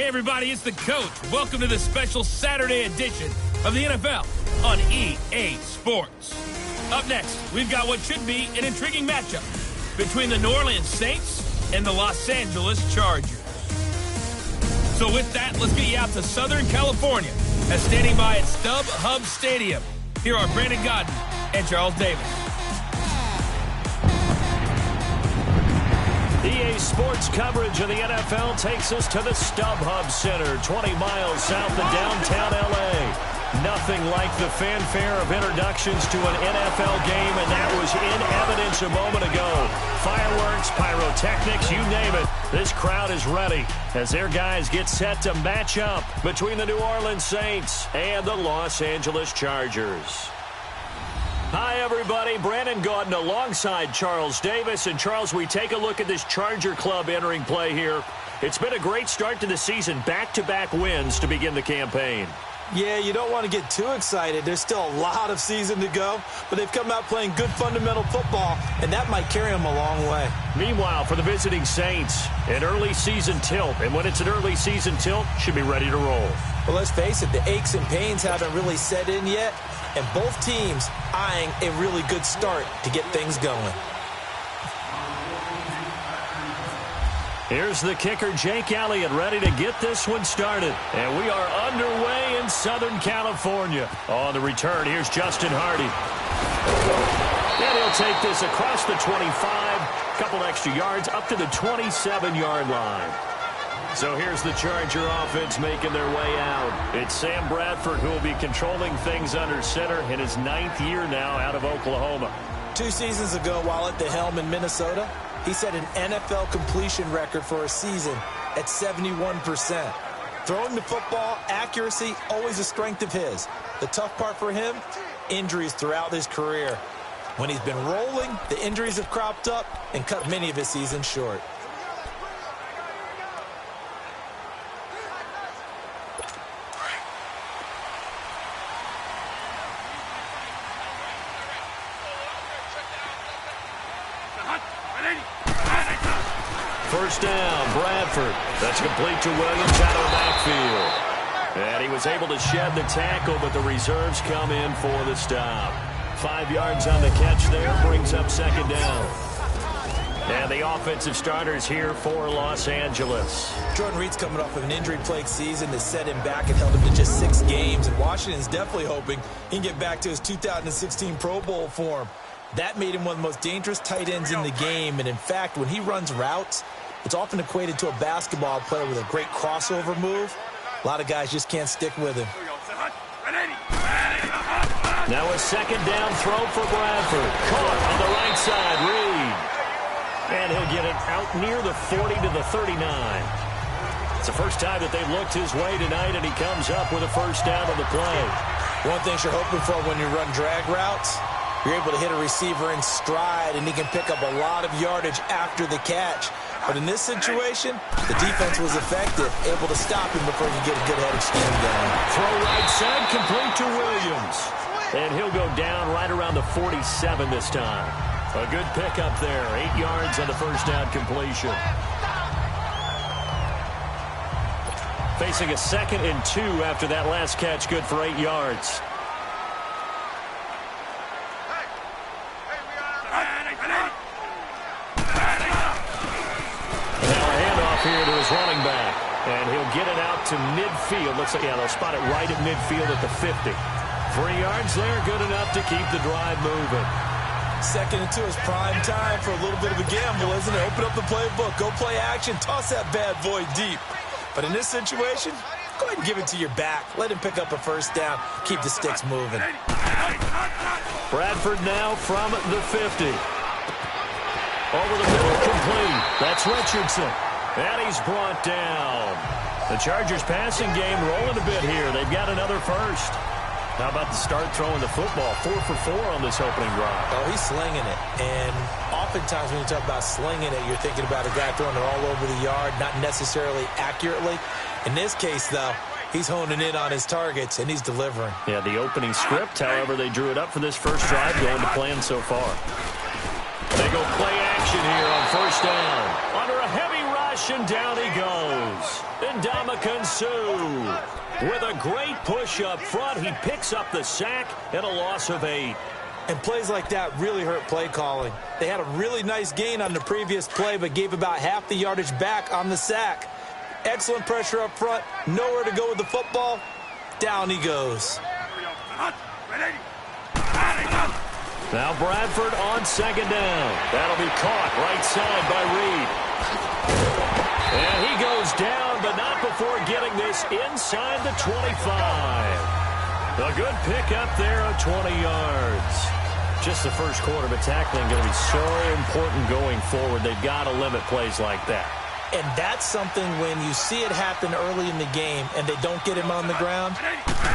Hey, everybody, it's the coach. Welcome to this special Saturday edition of the NFL on EA Sports. Up next, we've got what should be an intriguing matchup between the New Orleans Saints and the Los Angeles Chargers. So with that, let's get you out to Southern California as standing by at StubHub Stadium. Here are Brandon Godden and Charles Davis. EA Sports coverage of the NFL takes us to the StubHub Center, 20 miles south of downtown L.A. Nothing like the fanfare of introductions to an NFL game, and that was in evidence a moment ago. Fireworks, pyrotechnics, you name it. This crowd is ready as their guys get set to match up between the New Orleans Saints and the Los Angeles Chargers. Hi, everybody. Brandon Gaudin alongside Charles Davis. And, Charles, we take a look at this Charger club entering play here. It's been a great start to the season. Back-to-back wins to begin the campaign. Yeah, you don't want to get too excited. There's still a lot of season to go, but they've come out playing good fundamental football, and that might carry them a long way. Meanwhile, for the visiting Saints, an early season tilt. And when it's an early season tilt, should be ready to roll. Well, let's face it, the aches and pains haven't really set in yet, and both teams eyeing a really good start to get things going. Here's the kicker, Jake Elliott, ready to get this one started. And we are underway in Southern California. On the return, here's Justin Hardy. And he'll take this across the 25, couple extra yards, up to the 27-yard line. So here's the Charger offense making their way out. It's Sam Bradford who will be controlling things under center in his 9th year now out of Oklahoma. 2 seasons ago, while at the helm in Minnesota, he set an NFL completion record for a season at 71%. Throwing the football, accuracy, always a strength of his. The tough part for him, injuries throughout his career. When he's been rolling, the injuries have cropped up and cut many of his seasons short. First down, Bradford. That's complete to Williams out of the backfield. And he was able to shed the tackle, but the reserves come in for the stop. 5 yards on the catch there, brings up second down. And the offensive starters here for Los Angeles. Jordan Reed's coming off of an injury-plagued season that set him back and held him to just 6 games. And Washington's definitely hoping he can get back to his 2016 Pro Bowl form. That made him one of the most dangerous tight ends in the game. And in fact, when he runs routes, it's often equated to a basketball player with a great crossover move. A lot of guys just can't stick with him. Now a second down throw for Bradford. Caught on the right side, Reed. And he'll get it out near the 40 to the 39. It's the first time that they've looked his way tonight, and he comes up with a first down on the play. One thing you're hoping for when you run drag routes, you're able to hit a receiver in stride, and he can pick up a lot of yardage after the catch. But in this situation, the defense was effective, able to stop him before he could get a good head of steam going. Throw right side, complete to Williams. And he'll go down right around the 47 this time. A good pickup there, 8 yards on the first down completion. Facing a 2nd and 2 after that last catch, good for 8 yards. Here to his running back, and he'll get it out to midfield. Looks like, yeah, they'll spot it right at midfield at the 50. 3 yards there, good enough to keep the drive moving. 2nd and 2 is prime time for a little bit of a gamble, isn't it? Open up the playbook, go play action, toss that bad boy deep. But in this situation, go ahead and give it to your back. Let him pick up a first down, keep the sticks moving. Bradford now from the 50. Over the middle, complete. That's Richardson. And he's brought down. The Chargers passing game rolling a bit here. They've got another first. How about the start throwing the football? 4 for 4 on this opening drive. Oh, he's slinging it. And oftentimes when you talk about slinging it, you're thinking about a guy throwing it all over the yard, not necessarily accurately. In this case, though, he's honing in on his targets, and he's delivering. Yeah, the opening script, however, they drew it up for this first drive, going to plan so far. They go play action here on first down. Under a heavy rush, and down he goes. Ndamukong Suh with a great push up front. He picks up the sack and a loss of 8. And plays like that really hurt play calling. They had a really nice gain on the previous play, but gave about half the yardage back on the sack. Excellent pressure up front. Nowhere to go with the football. Down he goes. Now Bradford on second down. That'll be caught right side by Reed. And he goes down, but not before getting this inside the 25. A good pickup there of 20 yards. Just the first quarter, but tackling going to be so important going forward. They've got to limit plays like that. And that's something when you see it happen early in the game and they don't get him on the ground,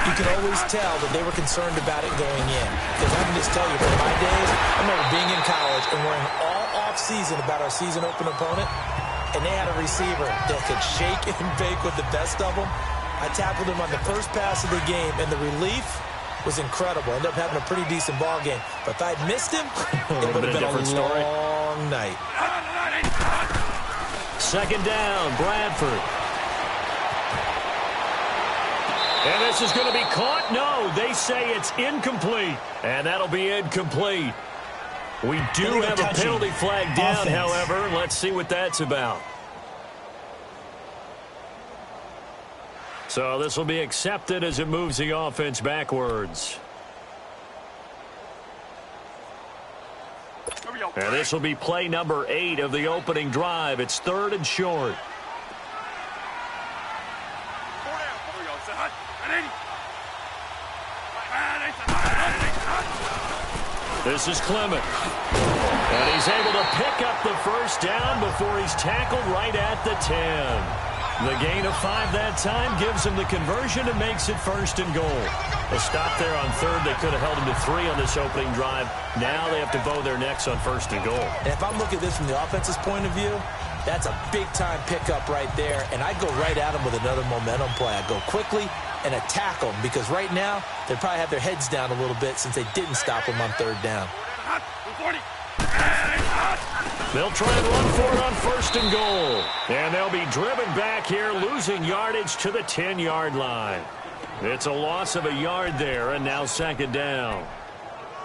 you can always tell that they were concerned about it going in. Because I can just tell you, from my days, I remember being in college and worrying all off-season about our season open opponent, and they had a receiver that could shake and bake with the best of them. I tackled him on the first pass of the game, and the relief was incredible. Ended up having a pretty decent ball game. But if I'd missed him, it would have been a long night. Second down, Bradford. And this is going to be caught. No, they say it's incomplete. And that'll be incomplete. We do have a penalty flag down, however. Let's see what that's about. So this will be accepted as it moves the offense backwards. And this will be play number 8 of the opening drive. It's 3rd and short. This is Clement. And he's able to pick up the first down before he's tackled right at the 10. The gain of 5 that time gives him the conversion and makes it 1st and goal. They stopped there on 3rd. They could have held him to 3 on this opening drive. Now they have to bow their necks on 1st and goal. And if I'm looking at this from the offense's point of view, that's a big-time pickup right there. And I go right at him with another momentum play. I go quickly and attack them because right now they probably have their heads down a little bit since they didn't stop him on 3rd down. They'll try and run for it on 1st and goal. And they'll be driven back here, losing yardage to the 10-yard line. It's a loss of a yard there, and now 2nd down.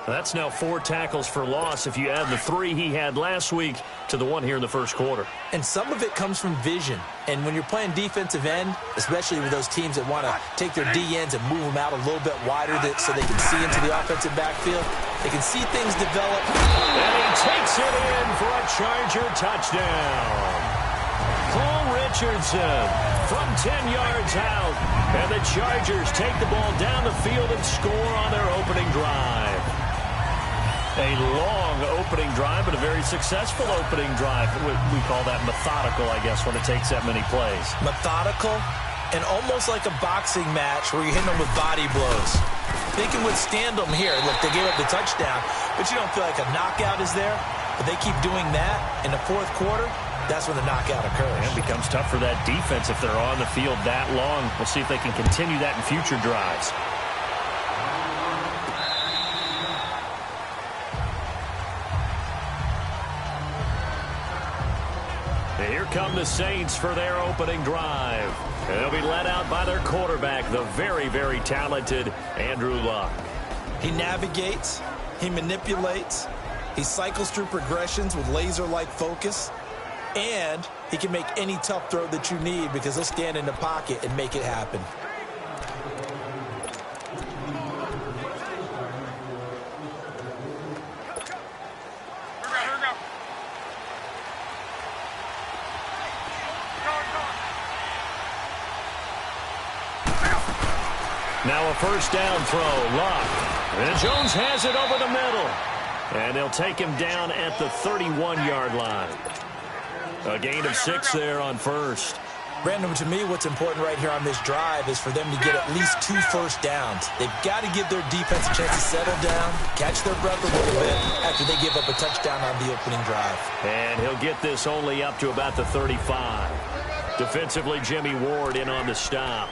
That's now 4 tackles for loss if you add the 3 he had last week to the 1 here in the first quarter. And some of it comes from vision. And when you're playing defensive end, especially with those teams that want to take their D-ends and move them out a little bit wider so they can see into the offensive backfield, they can see things develop. And he takes it in for a Charger touchdown. Cole Richardson from 10 yards out. And the Chargers take the ball down the field and score on their opening drive. A long opening drive, but a very successful opening drive. We call that methodical, I guess, when it takes that many plays. Methodical and almost like a boxing match where you're hitting them with body blows. They can withstand them here. Look, they gave up the touchdown, but you don't feel like a knockout is there. But they keep doing that in the 4th quarter. That's when the knockout occurs. And it becomes tough for that defense if they're on the field that long. We'll see if they can continue that in future drives. Here come the Saints for their opening drive. And they'll be led out by their quarterback, the very, very talented Andrew Luck. He navigates, he manipulates, he cycles through progressions with laser-like focus, and he can make any tough throw that you need because he'll stand in the pocket and make it happen. Now a first down throw, Luck. And Jones has it over the middle. And they'll take him down at the 31-yard line. A gain of 6 there on 1st. Brandon, to me, what's important right here on this drive is for them to get at least 2 first downs. They've got to give their defense a chance to settle down, catch their breath a little bit after they give up a touchdown on the opening drive. And he'll get this only up to about the 35. Defensively, Jimmy Ward in on the stop.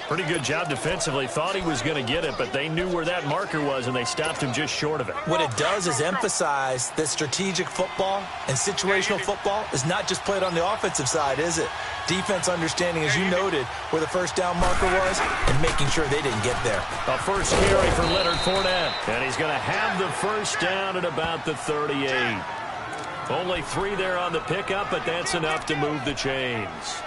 Pretty good job defensively. Thought he was going to get it, but they knew where that marker was, and they stopped him just short of it. What it does is emphasize that strategic football and situational football is not just played on the offensive side, is it? Defense understanding, as you noted, where the first down marker was and making sure they didn't get there. A first carry for Leonard Fournette, and he's going to have the first down at about the 38. Only 3 there on the pickup, but that's enough to move the chains.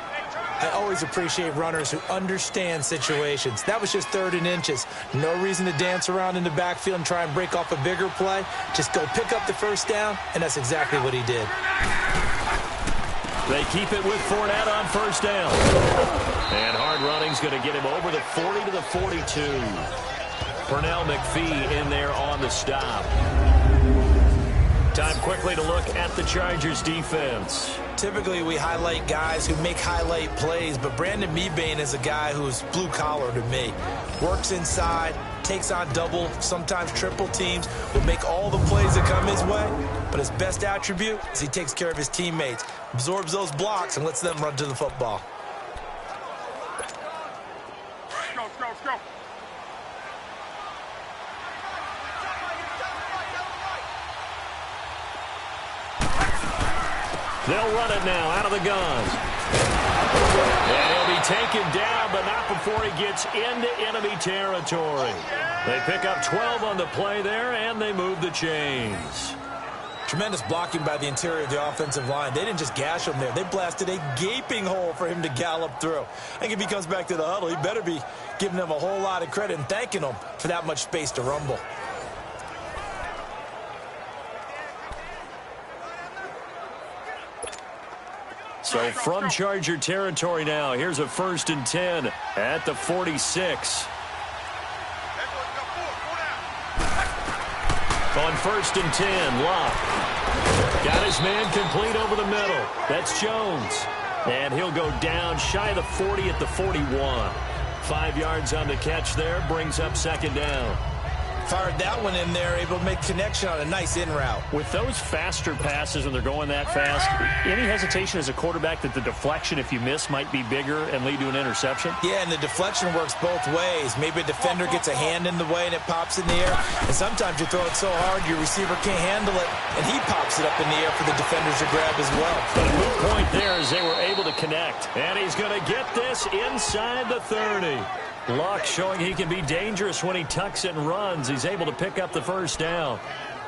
I always appreciate runners who understand situations. That was just 3rd and inches. No reason to dance around in the backfield and try and break off a bigger play. Just go pick up the first down, and that's exactly what he did. They keep it with Fournette on first down. And hard running's going to get him over the 40 to the 42. Pernell McPhee in there on the stop. Time quickly to look at the Chargers defense. Typically, we highlight guys who make highlight plays, but Brandon Mebane is a guy who's blue-collar to me. Works inside, takes on double, sometimes triple teams, will make all the plays that come his way, but his best attribute is he takes care of his teammates, absorbs those blocks, and lets them run to the football. Go. They'll run it now out of the gun. And he'll be taken down, but not before he gets into enemy territory. They pick up 12 on the play there, and they move the chains. Tremendous blocking by the interior of the offensive line. They didn't just gash him there. They blasted a gaping hole for him to gallop through. I think if he comes back to the huddle, he better be giving them a whole lot of credit and thanking them for that much space to rumble. So from Charger territory now, here's a 1st and 10 at the 46. On 1st and 10, Locke. Got his man complete over the middle. That's Jones. And he'll go down shy of the 40 at the 41. 5 yards on the catch there, brings up 2nd down. Fired that one in there, able to make connection on a nice in route. With those faster passes when they're going that fast, any hesitation as a quarterback that the deflection, if you miss, might be bigger and lead to an interception? Yeah, and the deflection works both ways. Maybe a defender gets a hand in the way and it pops in the air. And sometimes you throw it so hard your receiver can't handle it, and he pops it up in the air for the defenders to grab as well. But a good point there is they were able to connect. And he's going to get this inside the 30. Luck showing he can be dangerous when he tucks it and runs. He's able to pick up the first down.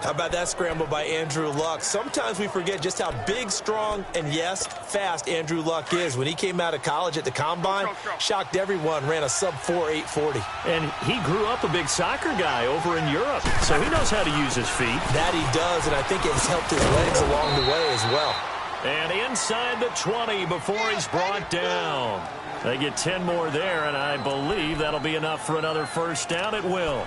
How about that scramble by Andrew Luck? Sometimes we forget just how big, strong, and yes, fast Andrew Luck is. When he came out of college at the Combine, shocked everyone, ran a sub-4 840. And he grew up a big soccer guy over in Europe, so he knows how to use his feet. That he does, and I think it has helped his legs along the way as well. And inside the 20 before he's brought down. They get 10 more there, and I believe that'll be enough for another first down. It will.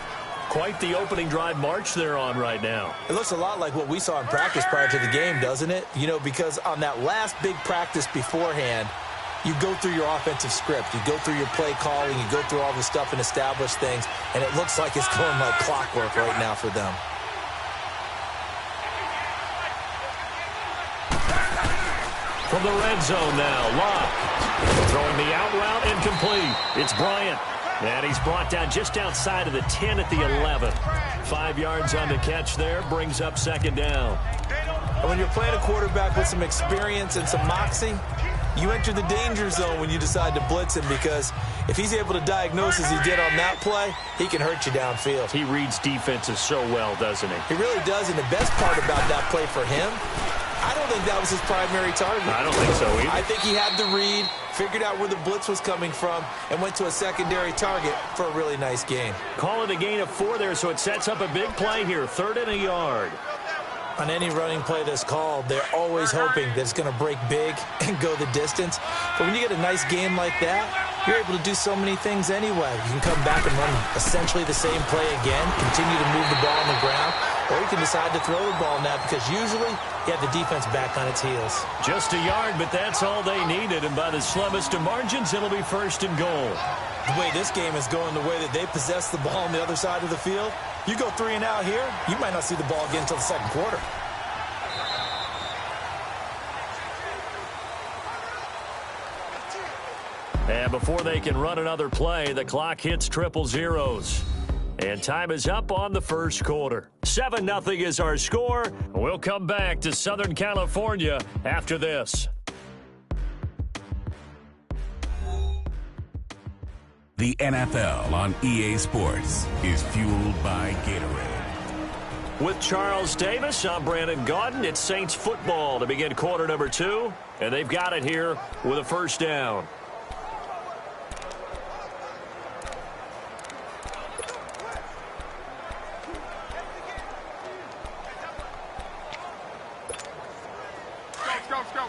Quite the opening drive march they're on right now. It looks a lot like what we saw in practice prior to the game, doesn't it? You know, because on that last big practice beforehand, you go through your offensive script. You go through your play calling. You go through all the stuff and establish things, and it looks like it's going like clockwork right now for them. From the red zone now, Locke. Throwing the out route incomplete. It's Bryant. And he's brought down just outside of the 10 at the 11. 5 yards on the catch there. Brings up 2nd down. And when you're playing a quarterback with some experience and some moxie, you enter the danger zone when you decide to blitz him, because if he's able to diagnose as he did on that play, he can hurt you downfield. He reads defenses so well, doesn't he? He really does, and the best part about that play for him, I don't think that was his primary target. I don't think so either. I think he had the read, figured out where the blitz was coming from, and went to a secondary target for a really nice gain. Call it a gain of 4 there, so it sets up a big play here. 3rd and a yard. On any running play that's called, they're always hoping that it's going to break big and go the distance. But when you get a nice game like that, you're able to do so many things anyway. You can come back and run essentially the same play again, continue to move the ball on the ground, or you can decide to throw the ball now, because usually you have the defense back on its heels. Just a yard, but that's all they needed, and by the slimmest of margins, it'll be 1st and goal. The way this game is going, the way that they possess the ball on the other side of the field, you go 3 and out here, you might not see the ball again until the 2nd quarter. And before they can run another play, the clock hits triple zeros. And time is up on the first quarter. 7-0 is our score. We'll come back to Southern California after this. The NFL on EA Sports is fueled by Gatorade. With Charles Davis, I'm Brandon Gaudin. It's Saints football to begin quarter number 2. And they've got it here with a first down. Go.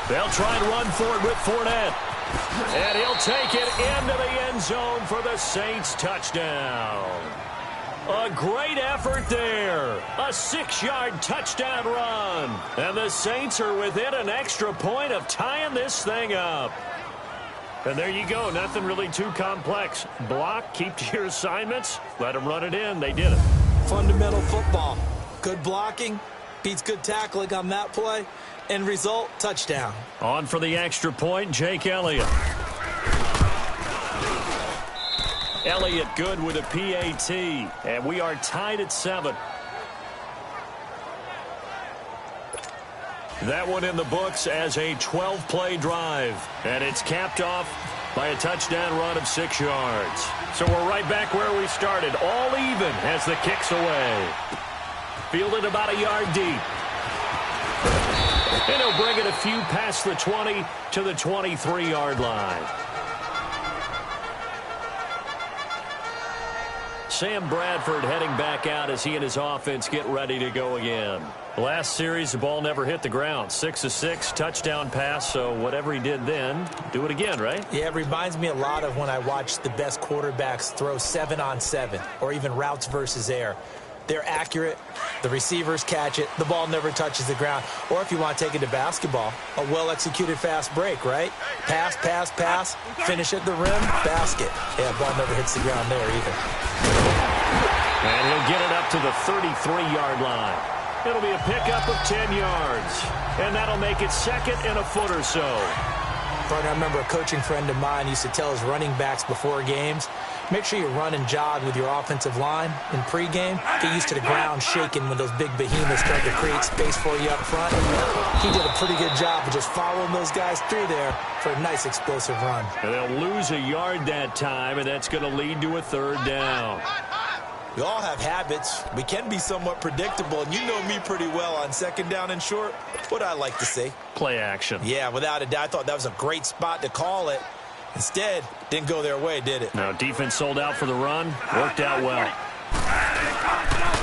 They'll try and run for it with Fournette. And he'll take it into the end zone for the Saints touchdown. A great effort there. A 6-yard touchdown run. And the Saints are within an extra point of tying this thing up. And there you go. Nothing really too complex. Block, keep to your assignments, let them run it in. They did it. Fundamental football. Good blocking beats good tackling on that play. End result, touchdown. On for the extra point, Jake Elliott. Elliott good with a PAT. And we are tied at 7. That one in the books as a 12-play drive. And it's capped off by a touchdown run of 6 yards. So we're right back where we started. All even as the kick's away. Fielded about a yard deep. And he'll bring it a few past the 20 to the 23-yard line. Sam Bradford heading back out as he and his offense get ready to go again. Last series, the ball never hit the ground. 6 of 6, touchdown pass, so whatever he did then, do it again, right? Yeah, it reminds me a lot of when I watch the best quarterbacks throw 7-on-7 or even routes versus air. They're accurate. The receivers catch it. The ball never touches the ground. Or if you want to take it to basketball, a well-executed fast break, right? Pass, finish at the rim, basket. Yeah, ball never hits the ground there either. And he'll get it up to the 33-yard line. It'll be a pickup of 10 yards. And that'll make it second and a foot or so. Partner, I remember a coaching friend of mine used to tell his running backs before games, make sure you run and jog with your offensive line in pregame. Get used to the ground shaking when those big behemoths start to create space for you up front. He did a pretty good job of just following those guys through there for a nice explosive run. And they'll lose a yard that time, and that's going to lead to a third down. We all have habits. We can be somewhat predictable, and you know me pretty well on second down and short. What I like to see. Play action. Yeah, without a doubt. I thought that was a great spot to call it. Instead, didn't go their way, did it? Now, defense sold out for the run. Worked out well.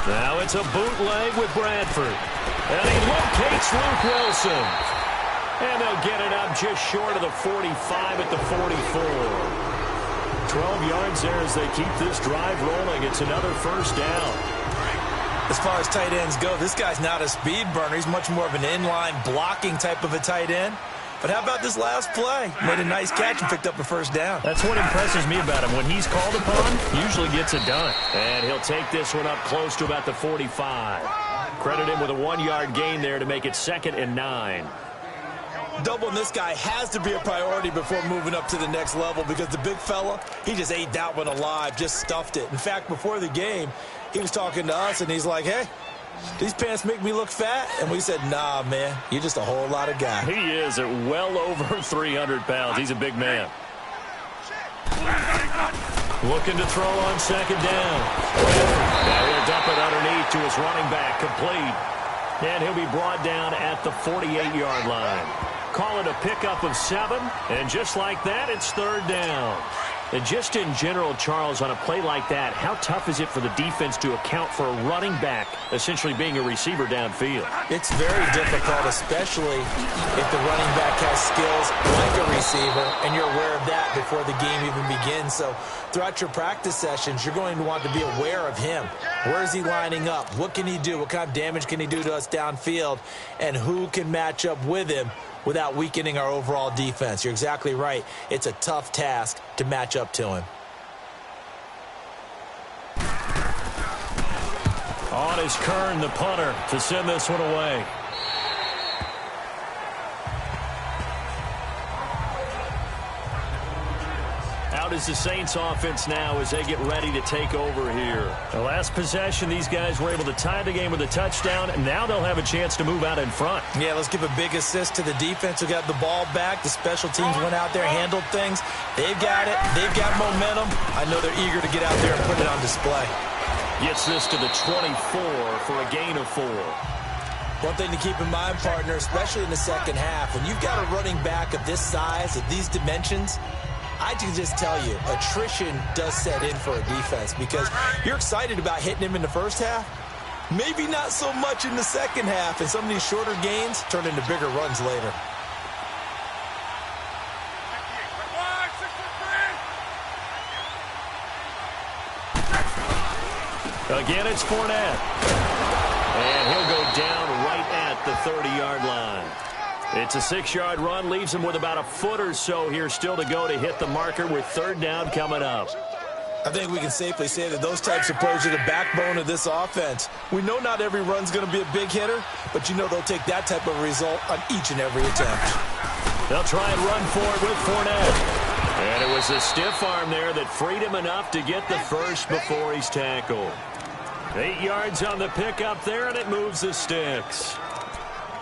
Now it's a bootleg with Bradford. And he locates Luke Wilson. And they'll get it up just short of the 45 at the 44. 12 yards there as they keep this drive rolling. It's another first down. As far as tight ends go, this guy's not a speed burner. He's much more of an inline blocking type of a tight end. But how about this last play? Made a nice catch and picked up a first down. That's what impresses me about him. When he's called upon, usually gets it done. And he'll take this one up close to about the 45. Credit him with a 1-yard gain there to make it 2nd and 9. Doubling this guy has to be a priority before moving up to the next level because the big fella, he just ate that one alive, just stuffed it. In fact, before the game, he was talking to us, and he's like, hey, these pants make me look fat? And we said, nah, man, you're just a whole lot of guy. He is at well over 300 pounds. He's a big man. Looking to throw on second down. Now he'll dump it underneath to his running back, complete. And he'll be brought down at the 48-yard line. Call it a pickup of 7, and just like that, it's third down. And just in general, Charles, on a play like that, how tough is it for the defense to account for a running back essentially being a receiver downfield? It's very difficult, especially if the running back has skills like a receiver, and you're aware of that before the game even begins. So throughout your practice sessions, you're going to want to be aware of him. Where is he lining up? What can he do? What kind of damage can he do to us downfield? And who can match up with him without weakening our overall defense? You're exactly right. It's a tough task to match up to him. On is Kern, the punter, to send this one away. Out is the Saints offense now as they get ready to take over here. The last possession, these guys were able to tie the game with a touchdown, and now they'll have a chance to move out in front. Yeah, let's give a big assist to the defense who got the ball back. The special teams went out there, handled things. They've got it. They've got momentum. I know they're eager to get out there and put it on display. Gets this to the 24 for a gain of 4. One thing to keep in mind, partner, especially in the second half, when you've got a running back of this size, of these dimensions, I can just tell you, attrition does set in for a defense because you're excited about hitting him in the first half. Maybe not so much in the second half, and some of these shorter gains turn into bigger runs later. Again, it's Fournette. And he'll go down right at the 30-yard line. It's a 6-yard run, leaves him with about a foot or so here still to go to hit the marker with third down coming up. I think we can safely say that those types of plays are the backbone of this offense. We know not every run's going to be a big hitter, but you know they'll take that type of result on each and every attempt. They'll try and run for it with Fournette. And it was a stiff arm there that freed him enough to get the first before he's tackled. 8 yards on the pickup there, and it moves the sticks.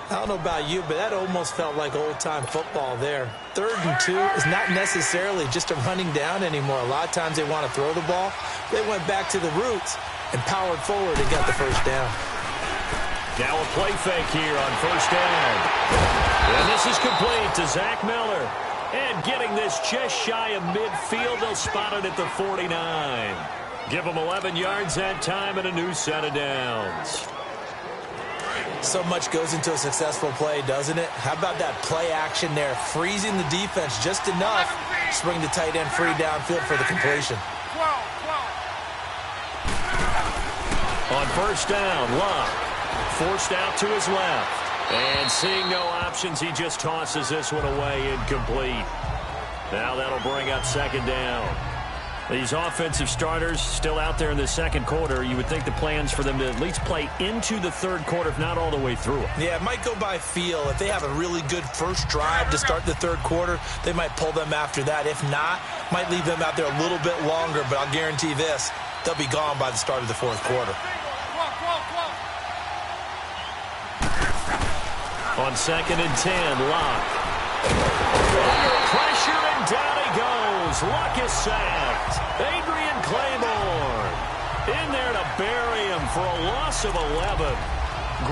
I don't know about you, but that almost felt like old-time football there. 3rd and 2 is not necessarily just a running down anymore. A lot of times they want to throw the ball. They went back to the roots and powered forward and got the first down. Now a play fake here on first down. And this is complete to Zach Miller. And getting this just shy of midfield, they'll spot it at the 49. Give them 11 yards that time and a new set of downs. So much goes into a successful play, doesn't it? How about that play action there, freezing the defense just enough to bring the tight end free downfield for the completion. On first down, Locke forced out to his left. And seeing no options, he just tosses this one away incomplete. Now that'll bring up second down. These offensive starters still out there in the second quarter. You would think the plans for them to at least play into the third quarter, if not all the way through it. Yeah, it might go by feel. If they have a really good first drive to start the third quarter, they might pull them after that. If not, might leave them out there a little bit longer, but I'll guarantee this, they'll be gone by the start of the fourth quarter. On 2nd and 10, Locke. Under pressure, and down he goes. Locke is sacked. Adrian Claiborne in there to bury him for a loss of 11.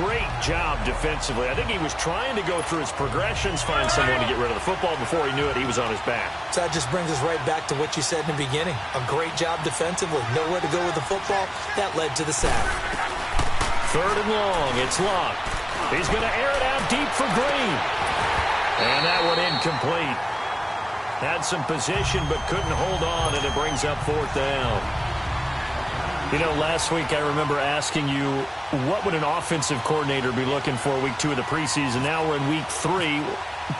Great job defensively. I think he was trying to go through his progressions, find someone to get rid of the football. Before he knew it, he was on his back. So that just brings us right back to what you said in the beginning. A great job defensively. Nowhere to go with the football. That led to the sack. 3rd and long. It's Locke. He's going to air it out deep for Green. And that one incomplete. Had some position but couldn't hold on, and it brings up 4th down. You know, last week I remember asking you, what would an offensive coordinator be looking for week 2 of the preseason? Now we're in week 3.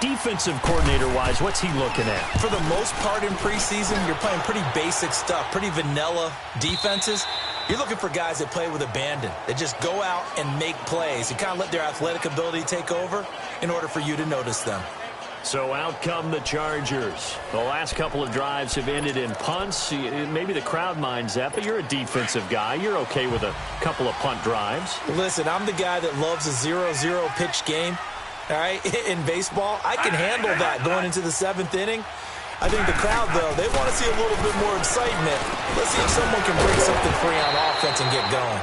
Defensive coordinator-wise, what's he looking at? For the most part in preseason, you're playing pretty basic stuff, pretty vanilla defenses. You're looking for guys that play with abandon, that just go out and make plays. You kind of let their athletic ability take over in order for you to notice them. So out come the Chargers. The last couple of drives have ended in punts. Maybe the crowd minds that, but you're a defensive guy. You're okay with a couple of punt drives. Listen, I'm the guy that loves a 0-0 pitch game. All right, in baseball, I can handle that going into the 7th inning. I think the crowd, though, they want to see a little bit more excitement. Let's see if someone can break something free on offense and get going.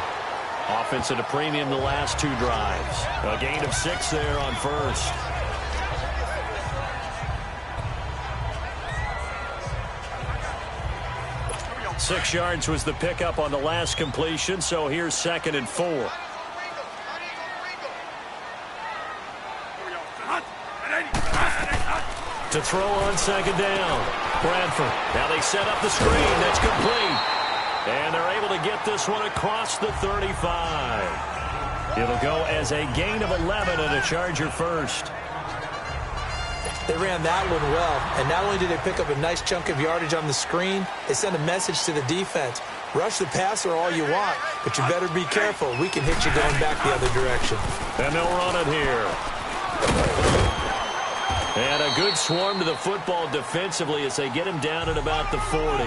Offense at a premium the last 2 drives. A gain of 6 there on first. Six yards was the pickup on the last completion, so here's 2nd and 4. To throw on 2nd down. Bradford. Now they set up the screen. That's complete. And they're able to get this one across the 35. It'll go as a gain of 11 and a Charger first. They ran that one well, and not only did they pick up a nice chunk of yardage on the screen, they sent a message to the defense. Rush the passer all you want, but you better be careful. We can hit you going back the other direction. And they'll run it here. And a good swarm to the football defensively as they get him down at about the 40.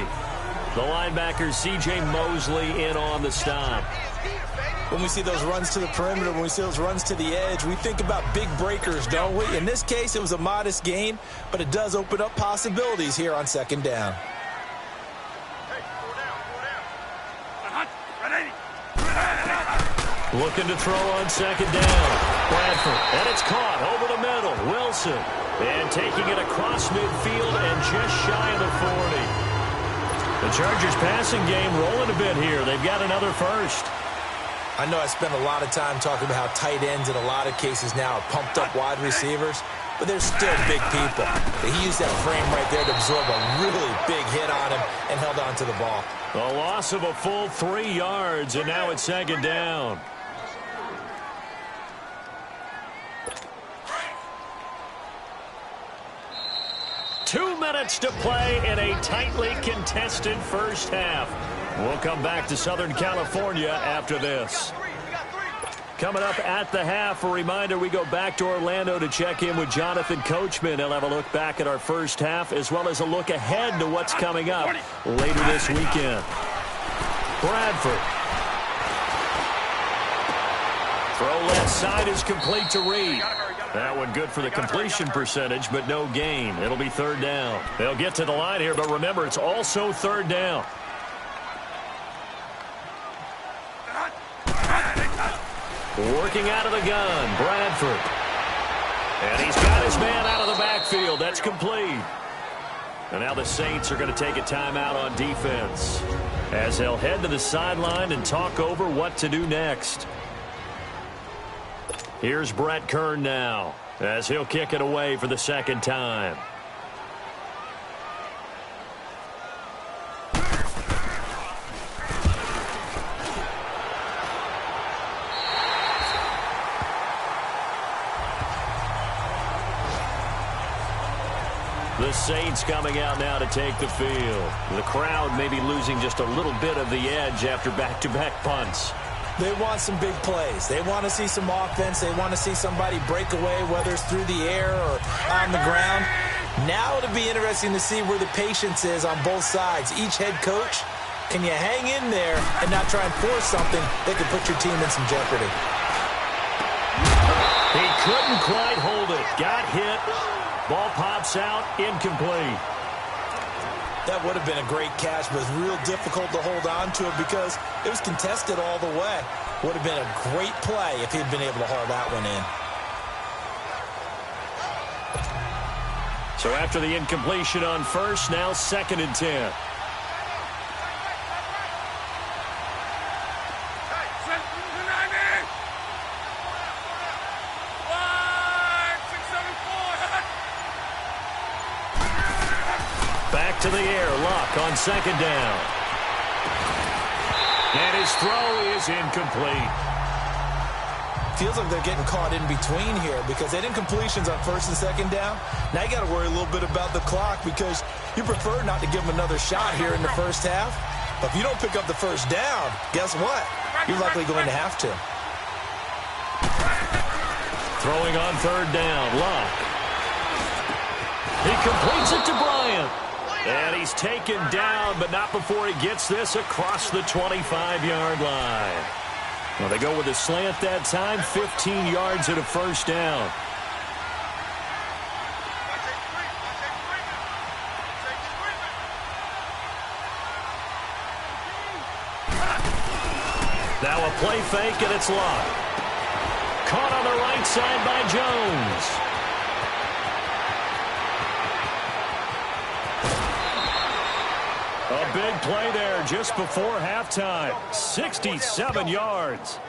The linebacker, C.J. Mosley, in on the stop. When we see those runs to the perimeter, when we see those runs to the edge, we think about big breakers, don't we? In this case, it was a modest gain, but it does open up possibilities here on second down. Looking to throw on second down. Bradford, and it's caught over the middle. Wilson, and taking it across midfield and just shy of the 40. The Chargers passing game rolling a bit here. They've got another first. I know I spent a lot of time talking about how tight ends in a lot of cases now are pumped up wide receivers, but they're still big people. He used that frame right there to absorb a really big hit on him and held on to the ball. A loss of a full 3 yards, and now it's second down. Two minutes to play in a tightly contested first half. We'll come back to Southern California after this. Coming up at the half, a reminder, we go back to Orlando to check in with Jonathan Coachman. He'll have a look back at our first half as well as a look ahead to what's coming up later this weekend. Bradford. Throw left side is complete to Reed. That one good for the completion percentage, but no gain. It'll be third down. They'll get to the line here, but remember, it's also third down. Working out of the gun, Bradford. And he's got his man out of the backfield. That's complete. And now the Saints are going to take a timeout on defense as they'll head to the sideline and talk over what to do next. Here's Brett Kern now as he'll kick it away for the second time. The Saints coming out now to take the field. The crowd may be losing just a little bit of the edge after back-to-back punts. They want some big plays. They want to see some offense. They want to see somebody break away, whether it's through the air or on the ground. Now it'll be interesting to see where the patience is on both sides. Each head coach, can you hang in there and not try and force something that could put your team in some jeopardy? He couldn't quite hold it. Got hit. Ball pops out, incomplete. That would have been a great catch, but it's real difficult to hold on to it because it was contested all the way. Would have been a great play if he'd been able to haul that one in. So after the incompletion on first, now second and 10. To the air, Luck on second down. And his throw is incomplete. Feels like they're getting caught in between here because they didn't completions on first and second down. Now you got to worry a little bit about the clock because you prefer not to give them another shot here in the first half. But if you don't pick up the first down, guess what? You're likely going to have to. Throwing on third down, Luck. He completes it to Bryant. And he's taken down, but not before he gets this across the 25-yard line. Well, they go with a slant that time, 15 yards at a first down. Now a play fake, and it's Luck. Caught on the right side by Jones. A big play there just before halftime. 67 yards.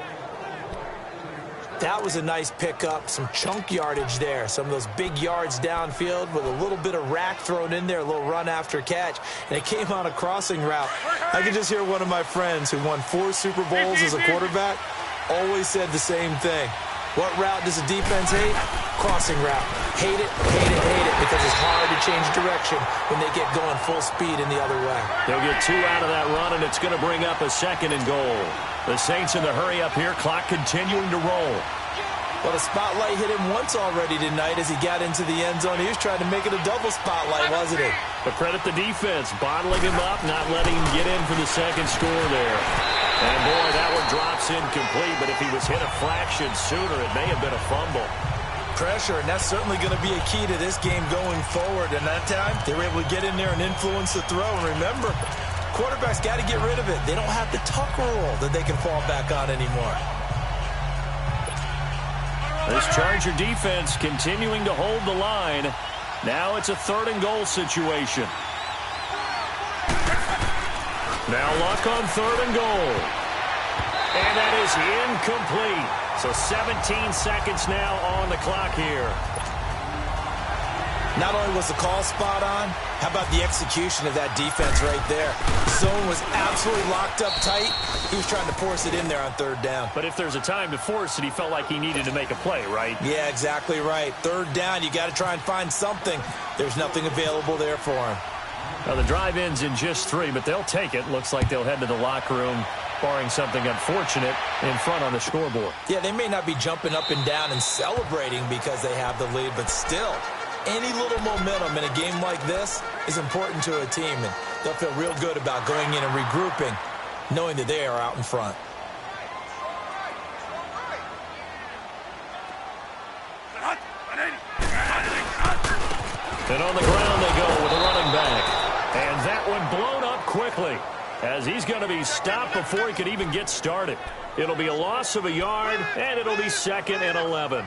That was a nice pickup. Some chunk yardage there. Some of those big yards downfield with a little bit of rack thrown in there, a little run after catch. And it came on a crossing route. I could just hear one of my friends who won 4 Super Bowls as a quarterback always said the same thing. What route does the defense hate? Crossing route. Hate it, hate it, hate it, because it's hard to change direction when they get going full speed in the other way. They'll get 2 out of that run, and it's going to bring up a 2nd and goal. The Saints in the hurry up here, clock continuing to roll. Well, the spotlight hit him once already tonight as he got into the end zone. He was trying to make it a double spotlight, wasn't he? But credit the defense, bottling him up, not letting him get in for the 2nd score there. And, boy, that one drops incomplete, but if he was hit a fraction sooner, it may have been a fumble. Pressure, and that's certainly going to be a key to this game going forward. And that time, they were able to get in there and influence the throw. And remember, quarterbacks got to get rid of it. They don't have the tuck rule that they can fall back on anymore. This Charger defense continuing to hold the line. Now it's a 3rd and goal situation. Now Luck on 3rd and goal. And that is incomplete. So 17 seconds now on the clock here. Not only was the call spot on, how about the execution of that defense right there? Zone was absolutely locked up tight. He was trying to force it in there on 3rd down. But if there's a time to force it, he felt like he needed to make a play, right? Yeah, exactly right. 3rd down, you got to try and find something. There's nothing available there for him. Now the drive ends in just 3, but they'll take it. Looks like they'll head to the locker room, barring something unfortunate in front on the scoreboard. Yeah, they may not be jumping up and down and celebrating because they have the lead, but still, any little momentum in a game like this is important to a team, and they'll feel real good about going in and regrouping, knowing that they are out in front. And on the ground they go with a running back. And that one blown up quickly as he's going to be stopped before he could even get started. It'll be a loss of a yard, and it'll be 2nd and 11.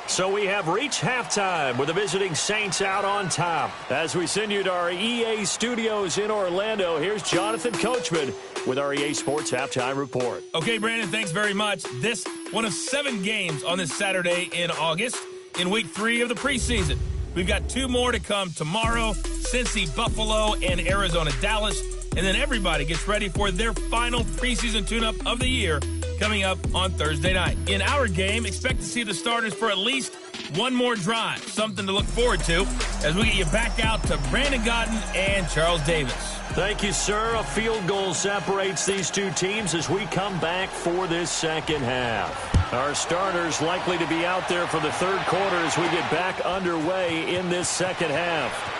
So we have reached halftime with the visiting Saints out on top. As we send you to our EA studios in Orlando, here's Jonathan Coachman with our EA Sports Halftime Report. Okay, Brandon, thanks very much. This one of 7 games on this Saturday in August in Week 3 of the preseason. We've got 2 more to come tomorrow, Cincy, Buffalo, and Arizona, Dallas. And then everybody gets ready for their final preseason tune-up of the year coming up on Thursday night. In our game, expect to see the starters for at least 1 more drive, something to look forward to as we get you back out to Brandon Godden and Charles Davis. Thank you, sir. A field goal separates these 2 teams as we come back for this 2nd half. Our starters likely to be out there for the 3rd quarter as we get back underway in this 2nd half.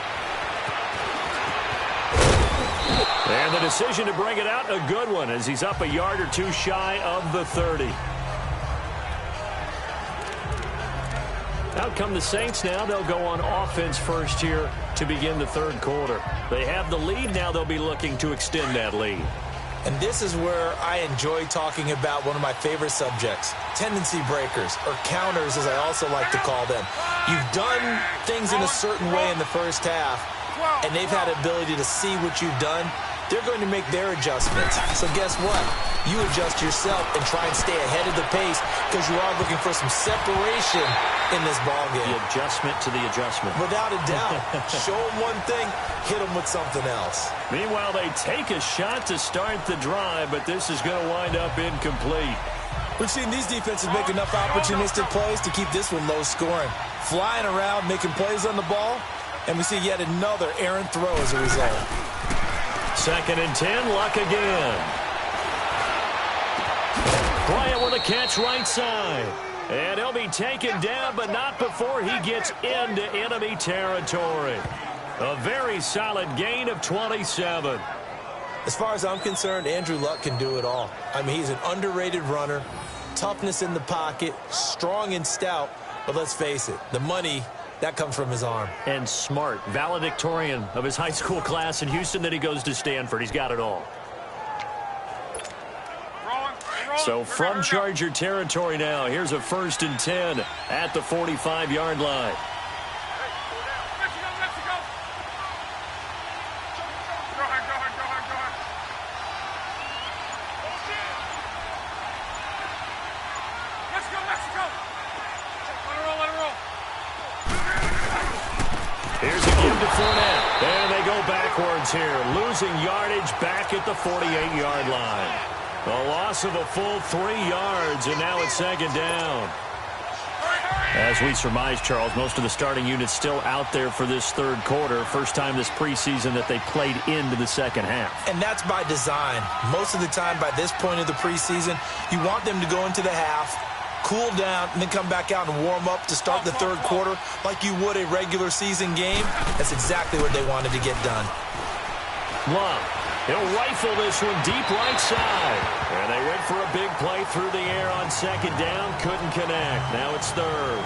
And the decision to bring it out, a good one, as he's up a yard or 2 shy of the 30. Out come the Saints now. They'll go on offense first here to begin the 3rd quarter. They have the lead. Now they'll be looking to extend that lead. And this is where I enjoy talking about one of my favorite subjects, tendency breakers, or counters as I also like to call them. You've done things in a certain way in the first half, and they've had the ability to see what you've done. They're going to make their adjustments. So guess what? You adjust yourself and try and stay ahead of the pace because you are looking for some separation in this ballgame. The adjustment to the adjustment. Without a doubt. Show them one thing, hit them with something else. Meanwhile, they take a shot to start the drive, but this is going to wind up incomplete. We've seen these defenses make enough opportunistic plays to keep this one low scoring. Flying around, making plays on the ball, and we see yet another errant throw as a result. 2nd and 10, Luck again. Bryant with a catch right side. And he'll be taken down, but not before he gets into enemy territory. A very solid gain of 27. As far as I'm concerned, Andrew Luck can do it all. I mean, he's an underrated runner, toughness in the pocket, strong and stout, but let's face it, the money, that comes from his arm. And smart, valedictorian of his high school class in Houston, then he goes to Stanford. He's got it all. So from Charger territory now, here's a 1st and 10 at the 45-yard line. Here's a give to Fournette. And they go back backwards here, losing yardage back at the 48-yard line. A loss of a full 3 yards, and now it's second down. As we surmise, Charles, most of the starting units still out there for this third quarter. First time this preseason that they played into the second half. And that's by design. Most of the time by this point of the preseason, you want them to go into the half, cool down, and then come back out and warm up to start the third quarter like you would a regular season game. That's exactly what they wanted to get done. Love. He'll rifle this one deep right side. And they went for a big play through the air on second down. Couldn't connect. Now it's third.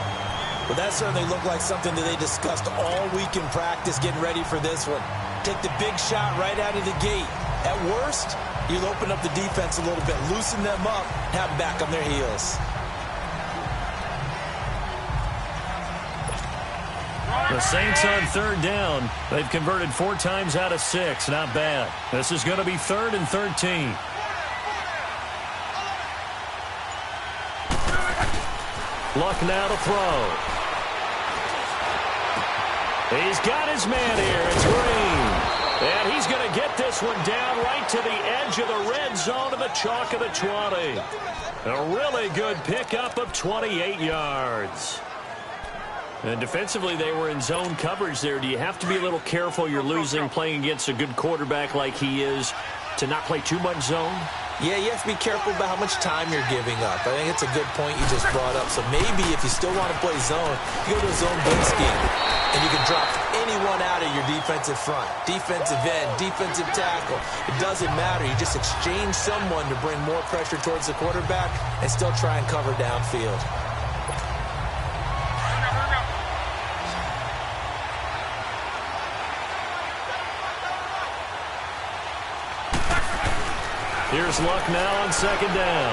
Well, that certainly looked like something that they discussed all week in practice getting ready for this one. Take the big shot right out of the gate. At worst, you'll open up the defense a little bit, loosen them up, have them back on their heels. The Saints on third down. They've converted 4 times out of 6. Not bad. This is going to be 3rd and 13. Luck now to throw. He's got his man here. It's Green. And he's going to get this one down right to the edge of the red zone of the chalk of the 20. A really good pickup of 28 yards. And defensively, they were in zone coverage there. Do you have to be a little careful? You're losing playing against a good quarterback like he is to not play too much zone? Yeah, you have to be careful about how much time you're giving up. I think it's a good point you just brought up. So maybe if you still want to play zone, you go to a zone blitz scheme, and you can drop anyone out of your defensive front, defensive end, defensive tackle. It doesn't matter. You just exchange someone to bring more pressure towards the quarterback and still try and cover downfield. Here's Luck now on second down.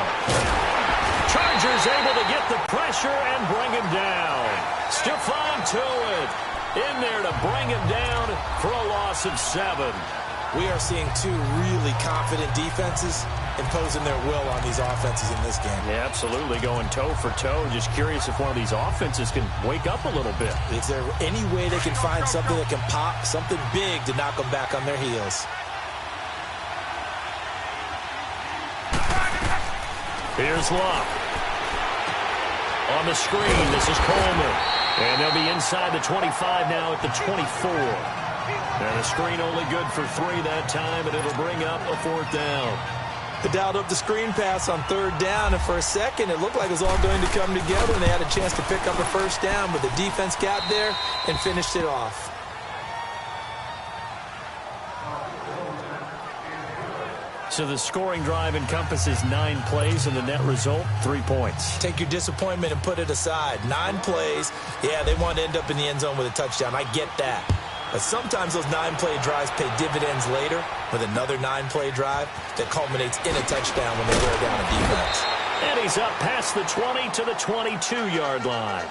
Chargers able to get the pressure and bring him down. Stephon Tuitt in there to bring him down for a loss of 7. We are seeing 2 really confident defenses imposing their will on these offenses in this game. Yeah, absolutely, going toe for toe. Just curious if one of these offenses can wake up a little bit. Is there any way they can find something that can pop, something big to knock them back on their heels? Here's Luck. On the screen, this is Coleman. And they'll be inside the 25 now at the 24. And the screen only good for 3 that time, and it'll bring up a 4th down. They dialed up the screen pass on 3rd down, and for a second it looked like it was all going to come together, and they had a chance to pick up a 1st down, but the defense got there and finished it off. So the scoring drive encompasses 9 plays, and the net result, 3 points. Take your disappointment and put it aside. 9 plays. Yeah, they want to end up in the end zone with a touchdown. I get that. But sometimes those 9-play drives pay dividends later with another 9-play drive that culminates in a touchdown when they wear down a defense. And he's up past the 20 to the 22-yard line.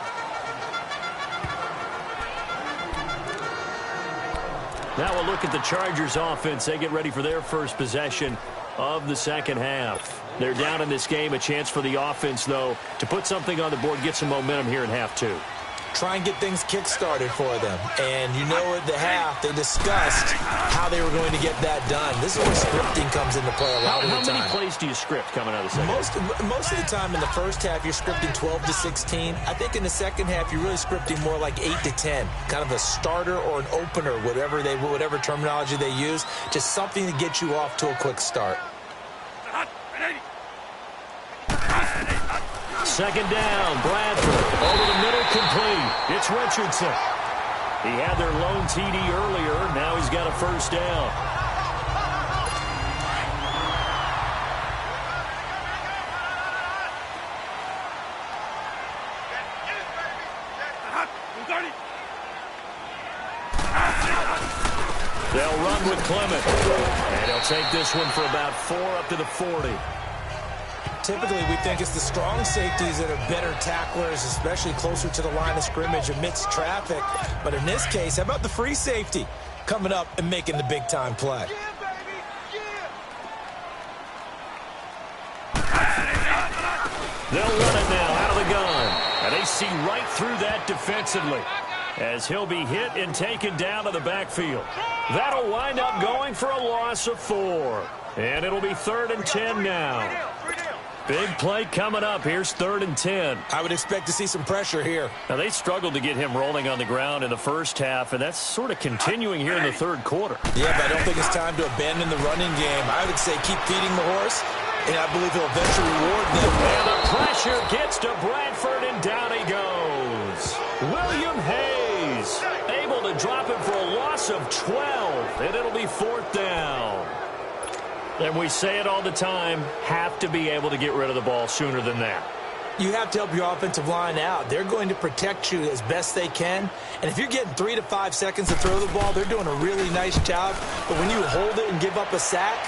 Now we'll look at the Chargers offense. They get ready for their first possession of the second half. They're down in this game. A chance for the offense, though, to put something on the board, get some momentum here in half 2. Try and get things kick-started for them. And you know at the half, they discussed how they were going to get that done. This is where scripting comes into play a lot of the time. How many plays do you script coming out of the second half? Most of the time in the first half, you're scripting 12 to 16. I think in the second half, you're really scripting more like 8 to 10. Kind of a starter or an opener, whatever terminology they use. Just something to get you off to a quick start. Second down, Bradford, over the middle, complete. It's Richardson. He had their lone TD earlier. Now he's got a 1st down. They'll run with Clement. And he'll take this one for about 4 up to the 40. Typically, we think it's the strong safeties that are better tacklers, especially closer to the line of scrimmage amidst traffic. But in this case, how about the free safety coming up and making the big-time play? They'll run it now out of the gun. And they see right through that defensively. as he'll be hit and taken down to the backfield. That'll wind up going for a loss of 4. And it'll be 3rd and 10 now. Big play coming up. Here's 3rd and 10. I would expect to see some pressure here. Now, they struggled to get him rolling on the ground in the first half, and that's sort of continuing here in the third quarter. Yeah, but I don't think it's time to abandon the running game. I would say keep feeding the horse, and I believe he'll eventually reward them. And the pressure gets to Bradford, and down he goes. William Hayes able to drop him for a loss of 12, and it'll be 4th down. And we say it all the time, have to be able to get rid of the ball sooner than that. You have to help your offensive line out. They're going to protect you as best they can. And if you're getting 3 to 5 seconds to throw the ball, they're doing a really nice job. But when you hold it and give up a sack,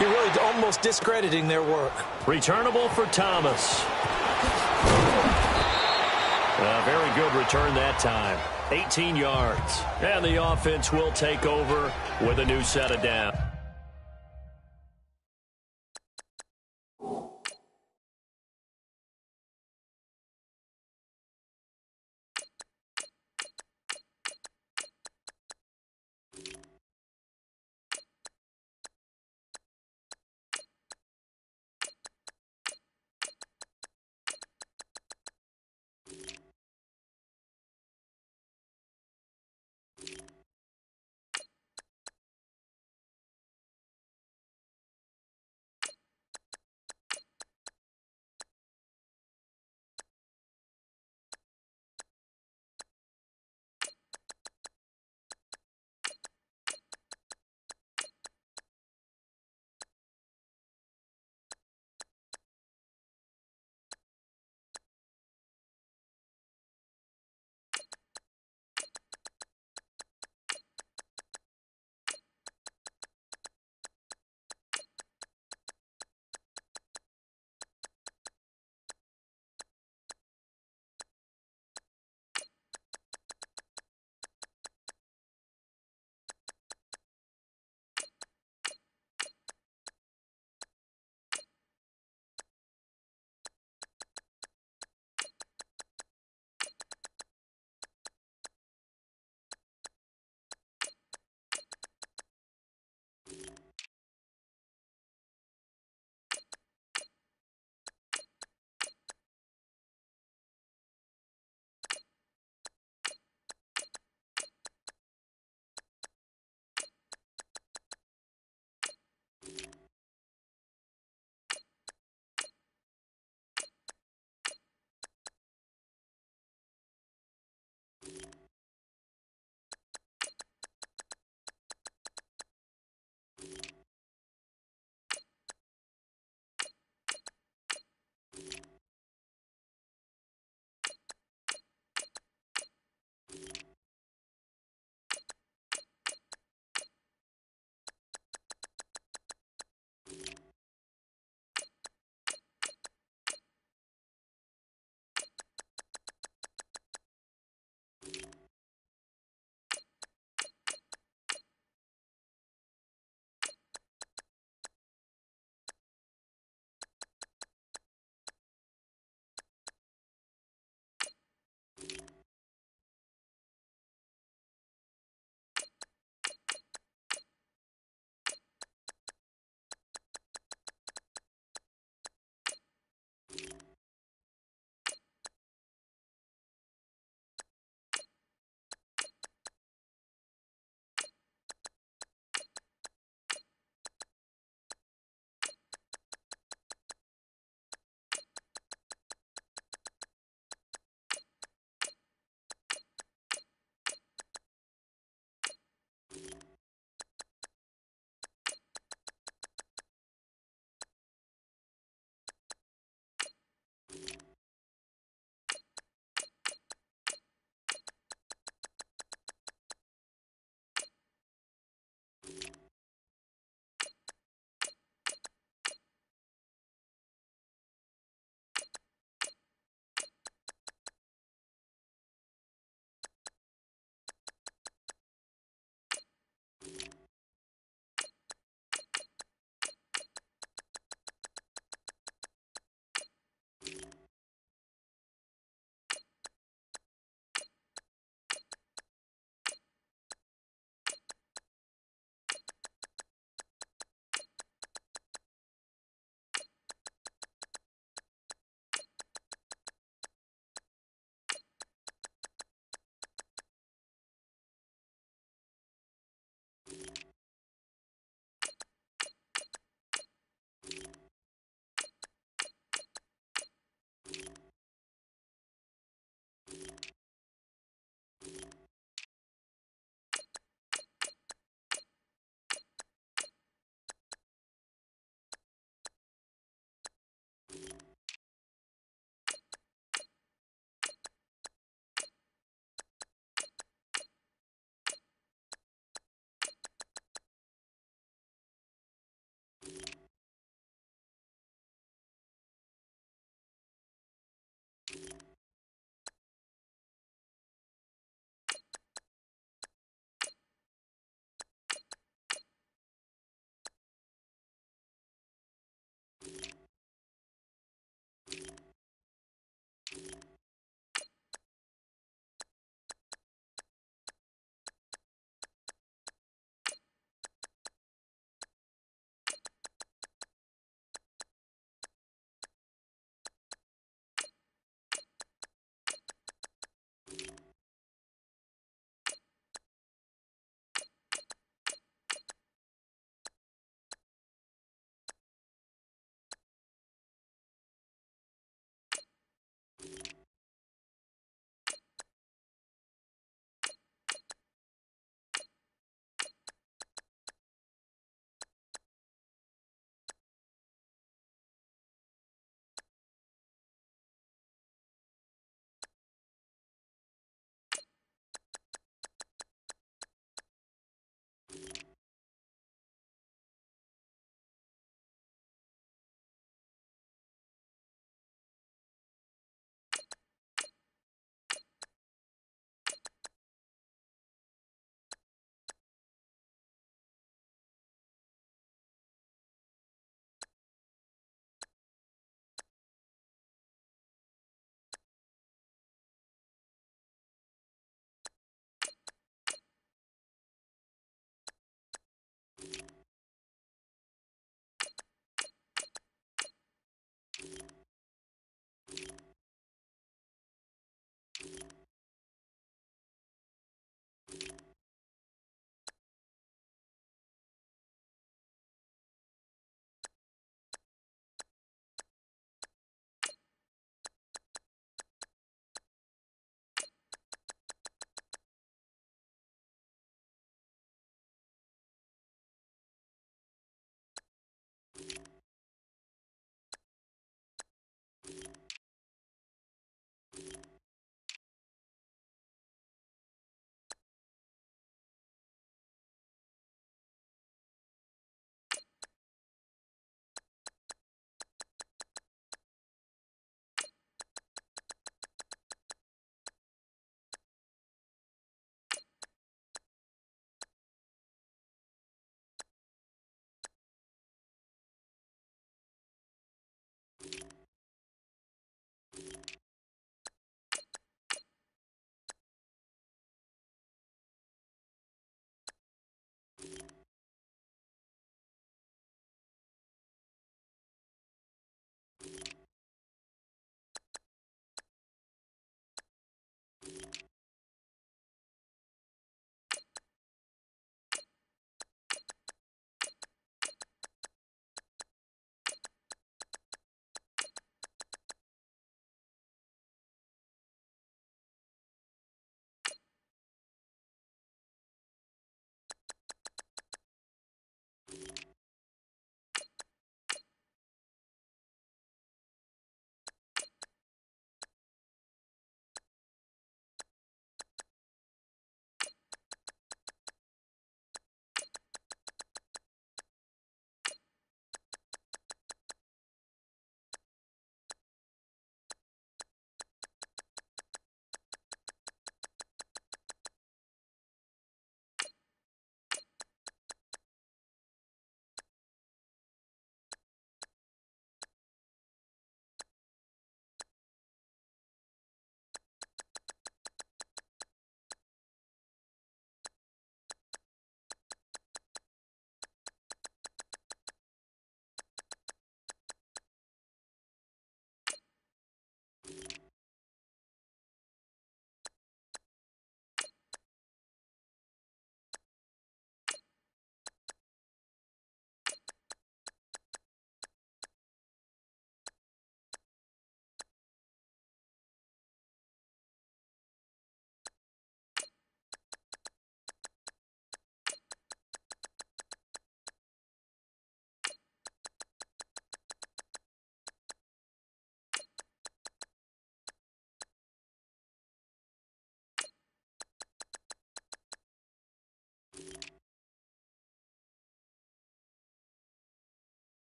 you're really almost discrediting their work. Returnable for Thomas. A very good return that time. 18 yards. And the offense will take over with a new set of downs.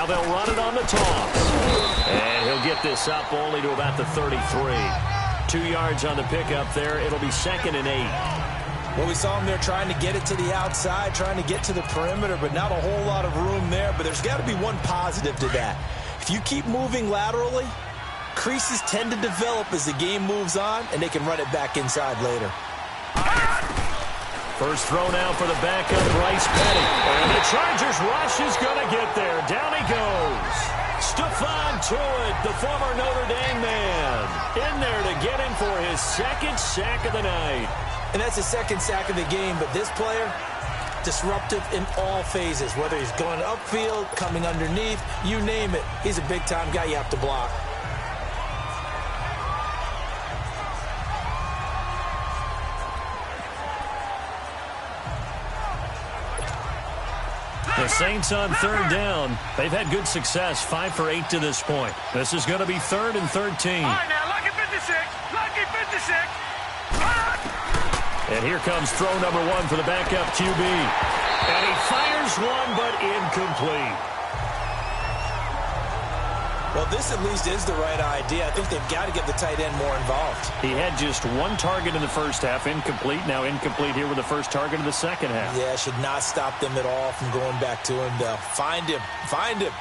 Now they'll run it on the toss. And he'll get this up only to about the 33. 2 yards on the pickup there. It'll be 2nd and 8. Well, we saw him there trying to get it to the outside, trying to get to the perimeter, but not a whole lot of room there. But there's got to be one positive to that. If you keep moving laterally, creases tend to develop as the game moves on, and they can run it back inside later. First throw now for the backup, Bryce Petty. And the Chargers rush is going to get there. Down he goes. Stephon Tuitt, the former Notre Dame man, in there to get him for his 2nd sack of the night. And that's the 2nd sack of the game, but this player, disruptive in all phases, whether he's going upfield, coming underneath, you name it. He's a big-time guy you have to block. The Saints on 3rd down. They've had good success, 5 for 8 to this point. This is going to be 3rd and 13. All right, now, lucky 56. Lucky 56. And here comes throw number 1 for the backup QB. And he fires one, but incomplete. Well, this at least is the right idea. I think they've got to get the tight end more involved. He had just 1 target in the first half, incomplete. Now incomplete here with the first target of the second half. Yeah, should not stop them at all from going back to him, though. Find him. Find him.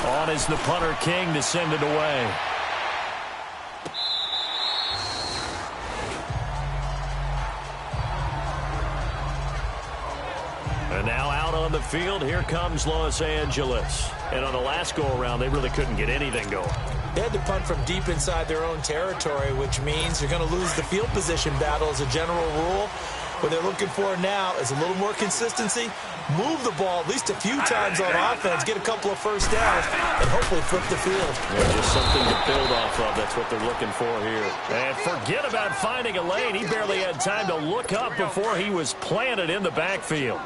On is the punter King to send it away. And now out on the field, here comes Los Angeles. And on the last go-around, they really couldn't get anything going. They had to punt from deep inside their own territory, which means you're going to lose the field position battle as a general rule. What they're looking for now is a little more consistency, move the ball at least a few times on offense, get a couple of first downs, and hopefully flip the field. Yeah, just something to build off of. That's what they're looking for here. And forget about finding a lane. He barely had time to look up before he was planted in the backfield.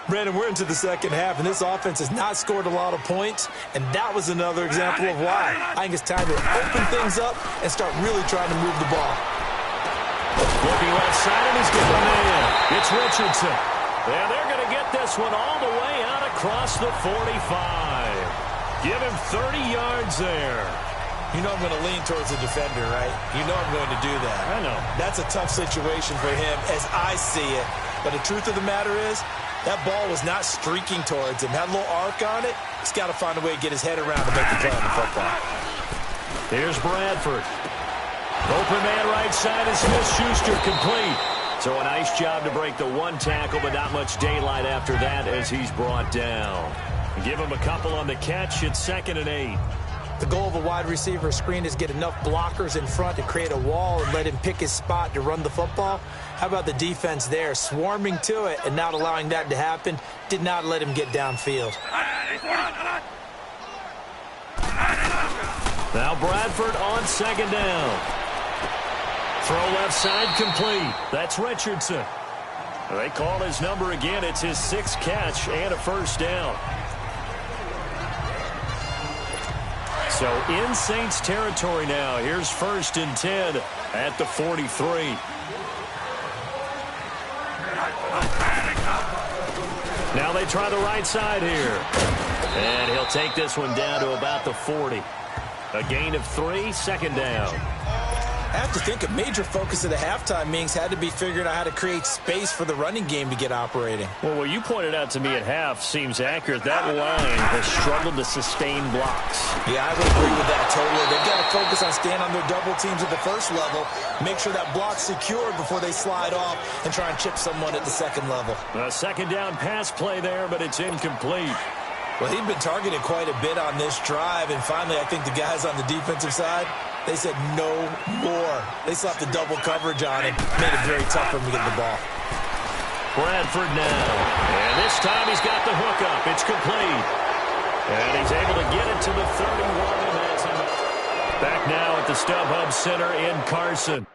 Brandon, we're into the second half, and this offense has not scored a lot of points, and that was another example of why. I think it's time to open things up and start really trying to move the ball. Looking left side, and he's got a man. It's Richardson. And they're going to get this one all the way out across the 45. Give him 30 yards there. You know I'm going to lean towards the defender, right? You know I'm going to do that. I know. That's a tough situation for him as I see it. But the truth of the matter is, that ball was not streaking towards him. Had a little arc on it. He's got to find a way to get his head around to make the play on the football. Here's Bradford. Open man right side is Smith-Schuster complete. So a nice job to break the 1 tackle, but not much daylight after that as he's brought down. Give him a couple on the catch. It's 2nd and 8. The goal of a wide receiver screen is get enough blockers in front to create a wall and let him pick his spot to run the football. How about the defense there, swarming to it and not allowing that to happen? Did not let him get downfield. Now Bradford on 2nd down. Throw left side complete. That's Richardson. They call his number again. It's his 6th catch and a first down. So in Saints territory now. Here's 1st and 10 at the 43. Now they try the right side here. And he'll take this one down to about the 40. A gain of 3, 2nd down. I have to think a major focus of the halftime meetings had to be figuring out how to create space for the running game to get operating. Well, what you pointed out to me at half seems accurate. That line has struggled to sustain blocks. Yeah, I would agree with that totally. They've got to focus on staying on their double teams at the first level, make sure that block's secured before they slide off and try and chip someone at the second level. A 2nd down pass play there, but it's incomplete. Well, he'd been targeted quite a bit on this drive, and finally I think the guys on the defensive side, they said no more. They slapped the double coverage on him, made it very tough for him to get the ball. Bradford now. And this time he's got the hook up. It's complete. And he's able to get it to the 31, and that's enough. Back now at the StubHub Center in Carson.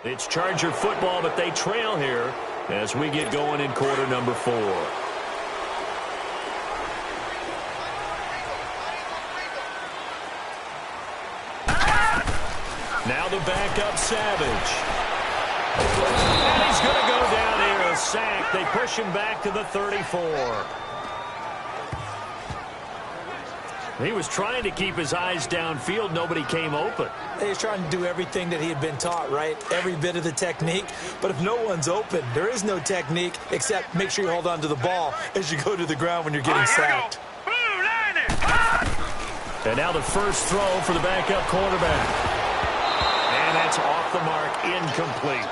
It's Charger football, but they trail here as we get going in quarter number 4. Now the backup Savage. And he's going to go down here, a sack. They push him back to the 34. He was trying to keep his eyes downfield. Nobody came open. He was trying to do everything that he had been taught, right? Every bit of the technique. But if no one's open, there is no technique except make sure you hold on to the ball as you go to the ground when you're getting sacked. And now the first throw for the backup quarterback. And that's off the mark, incomplete.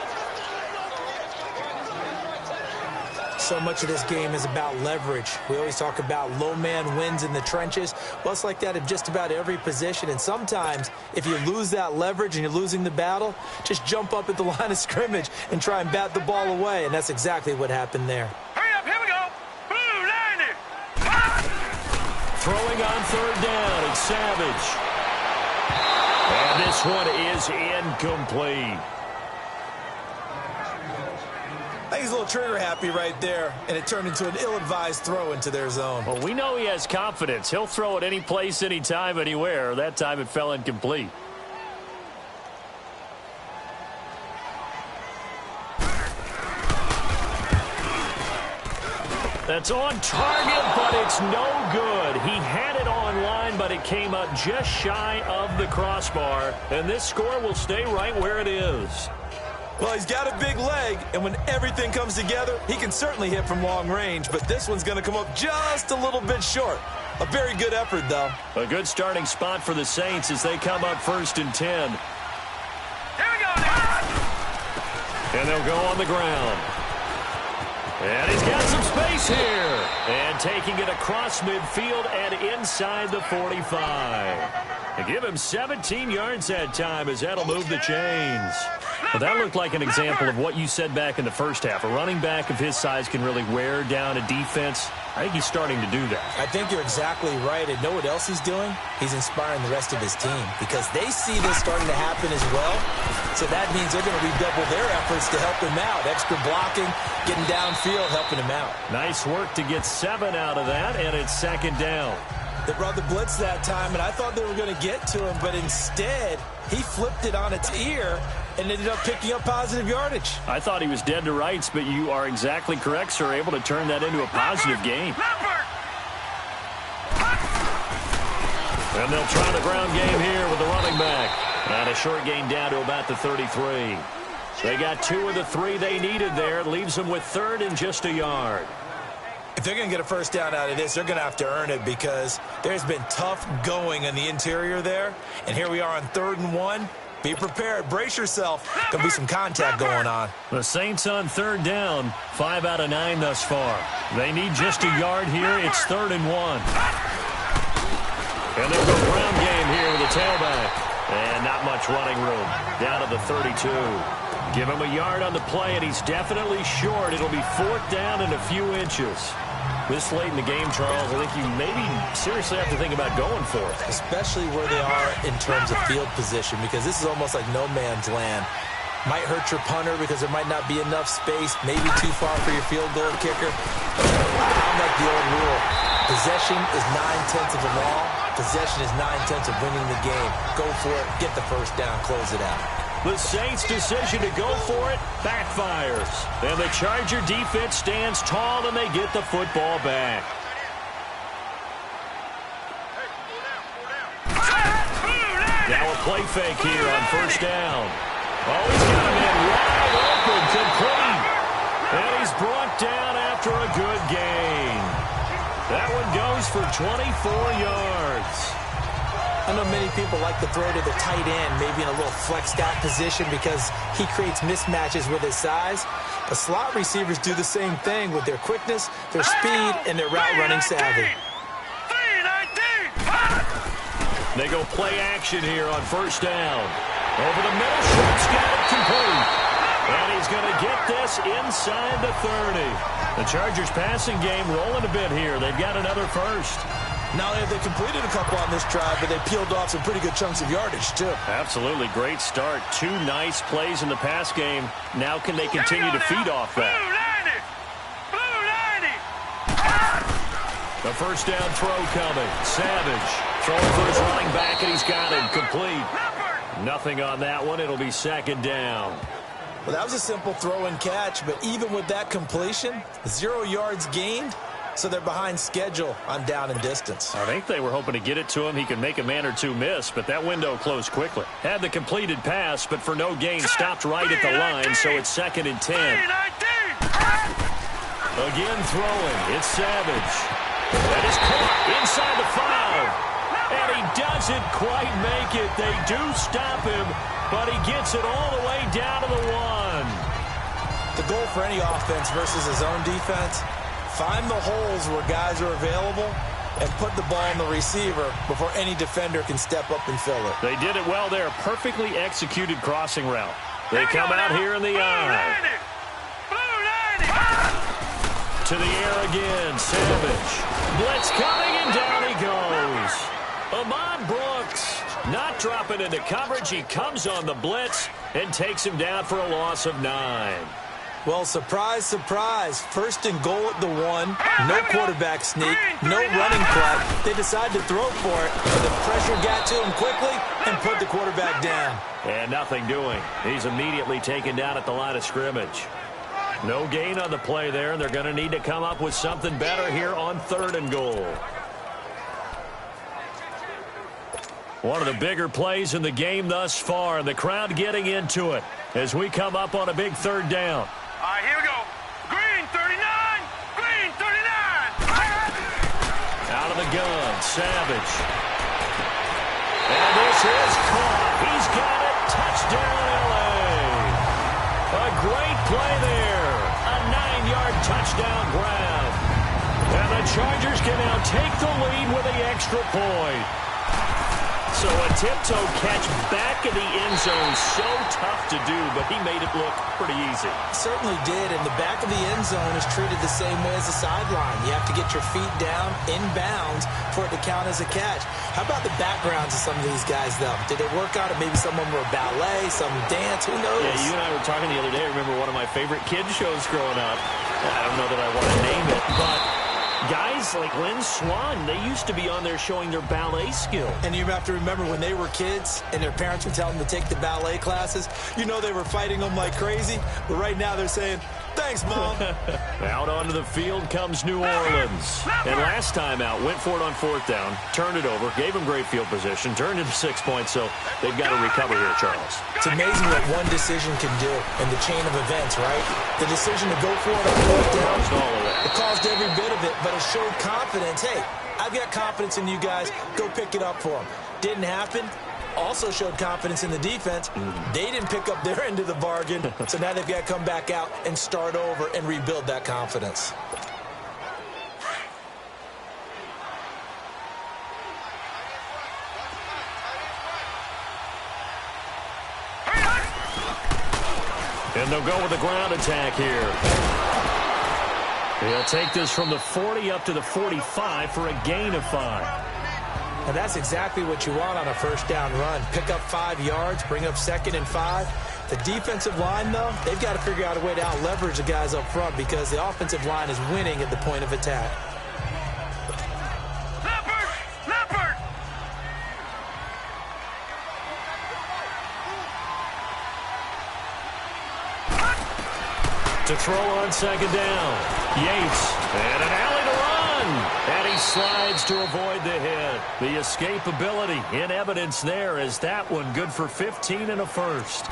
So much of this game is about leverage. We always talk about low man wins in the trenches. Well, it's like that in just about every position. And sometimes, if you lose that leverage and you're losing the battle, just jump up at the line of scrimmage and try and bat the ball away. And that's exactly what happened there. Hurry up, here we go. Blue, line it. Throwing on third down, it's Savage. And this one is incomplete. I think he's a little trigger happy right there, and it turned into an ill-advised throw into their zone. Well, we know he has confidence. He'll throw it any place, anytime, anywhere. That time it fell incomplete. That's on target, but it's no good. He had it on line, but it came up just shy of the crossbar, and this score will stay right where it is. Well, he's got a big leg, and when everything comes together, he can certainly hit from long range, but this one's going to come up just a little bit short. A very good effort, though. A good starting spot for the Saints as they come up 1st and 10. Here we go now. And they'll go on the ground. And he's got some space here. And taking it across midfield and inside the 45. They give him 17 yards that time as that'll move the chains. Well, that looked like an example of what you said back in the first half. A running back of his size can really wear down a defense. I think he's starting to do that. I think you're exactly right. And know what else he's doing? He's inspiring the rest of his team because they see this starting to happen as well. So that means they're going to redouble their efforts to help him out. Extra blocking, getting downfield, helping him out. Nice work to get 7 out of that, and it's 2nd down. They brought the blitz that time, and I thought they were going to get to him, but instead he flipped it on its ear and ended up picking up positive yardage. I thought he was dead to rights, but you are exactly correct, sir. Able to turn that into a positive gain. And they'll try the ground game here with the running back. And a short gain down to about the 33. They got 2 of the 3 they needed there. It leaves them with 3rd and just a yard. If they're going to get a first down out of this, they're going to have to earn it because there's been tough going in the interior there. And here we are on 3rd and 1. Be prepared. Brace yourself. Going to be some contact going on. The Saints on 3rd down. 5 out of 9 thus far. They need just a yard here. It's 3rd and 1. And they'll go ground game here with the tailback. And not much running room. Down to the 32. Give him a yard on the play, and he's definitely short. It'll be 4th down and a few inches. This late in the game, Charles, I think you maybe seriously have to think about going for it. Especially where they are in terms of field position, because this is almost like no man's land. Might hurt your punter because there might not be enough space, maybe too far for your field goal kicker. I'm like the old rule. Possession is 9/10 of the law. Possession is 9/10 of winning the game. Go for it, get the first down, close it out. The Saints' decision to go for it backfires. And the Charger defense stands tall, and they get the football back. Now a play fake here on 1st down. Oh, he's got him in wide open, complete. And he's brought down after a good gain. That one goes for 24 yards. I know many people like to throw to the tight end, maybe in a little flexed out position because he creates mismatches with his size. But slot receivers do the same thing with their quickness, their speed, and their route running savvy. They go play action here on 1st down. Over the middle, Schultz got it complete. And he's going to get this inside the 30. The Chargers passing game rolling a bit here. They've got another first. Not only have they completed a couple on this drive, but they peeled off some pretty good chunks of yardage, too. Absolutely. Great start. 2 nice plays in the pass game. Now can they continue to feed off that? The first down throw coming. Savage throwing for his running back, and he's got him complete. Nothing on that one. It'll be second down. Well, that was a simple throw and catch, but even with that completion, 0 yards gained, so they're behind schedule on down and distance. I think they were hoping to get it to him. He could make a man or two miss, but that window closed quickly. Had the completed pass, but for no gain, stopped right at the line, so it's 2nd and 10. Again throwing. It's Savage. That is caught inside the 5. And he doesn't quite make it. They do stop him, but he gets it all the way down to the 1. The goal for any offense versus his own defense, find the holes where guys are available and put the ball on the receiver before any defender can step up and fill it. They did it well there. Perfectly executed crossing route. They come out here in the eye. To the air again. Savage. Blitz coming, and down he goes. Ahmad Brooks not dropping into coverage. He comes on the blitz and takes him down for a loss of 9. Well, surprise, surprise. 1st and goal at the 1. No quarterback sneak. No running play. They decide to throw for it, but the pressure got to him quickly and put the quarterback down. And nothing doing. He's immediately taken down at the line of scrimmage. No gain on the play there, and they're going to need to come up with something better here on 3rd and goal. One of the bigger plays in the game thus far, and the crowd getting into it as we come up on a big 3rd down. All right, here we go. Green 39. Green 39. Out of the gun, Savage. And this is caught. He's got it. Touchdown, L.A. A great play there. A 9-yard touchdown grab. And the Chargers can now take the lead with the extra point. So a tiptoe catch back in the end zone, so tough to do, but he made it look pretty easy. Certainly did, and the back of the end zone is treated the same way as the sideline. You have to get your feet down in bounds for it to count as a catch. How about the backgrounds of some of these guys, though? Did it work out? Maybe some of them were ballet, some dance, who knows? Yeah, you and I were talking the other day. I remember one of my favorite kids shows growing up. I don't know that I want to name it, but guys like Lynn Swan, they used to be on there showing their ballet skill. And you have to remember when they were kids and their parents would tell them to take the ballet classes, you know they were fighting them like crazy. But right now they're saying, thanks, Mom. Out onto the field comes New Orleans. And last time out, went for it on 4th down, turned it over, gave them great field position, turned into 6 points, so they've got to recover here, Charles. It's amazing what one decision can do in the chain of events, right? The decision to go for it on 4th down, it caused every bit of it, but it showed confidence. Hey, I've got confidence in you guys. Go pick it up for them. Didn't happen. Also showed confidence in the defense. They didn't pick up their end of the bargain, so now they've got to come back out and start over and rebuild that confidence. And they'll go with the ground attack here. He'll take this from the 40 up to the 45 for a gain of 5. And that's exactly what you want on a 1st down run. Pick up 5 yards, bring up 2nd and 5. The defensive line, though, they've got to figure out a way to out-leverage the guys up front because the offensive line is winning at the point of attack. Leopard! To throw on 2nd down. Yates, and an alley to run. And he slides to avoid the hit. The escapability in evidence there as that one good for 15 and a 1st.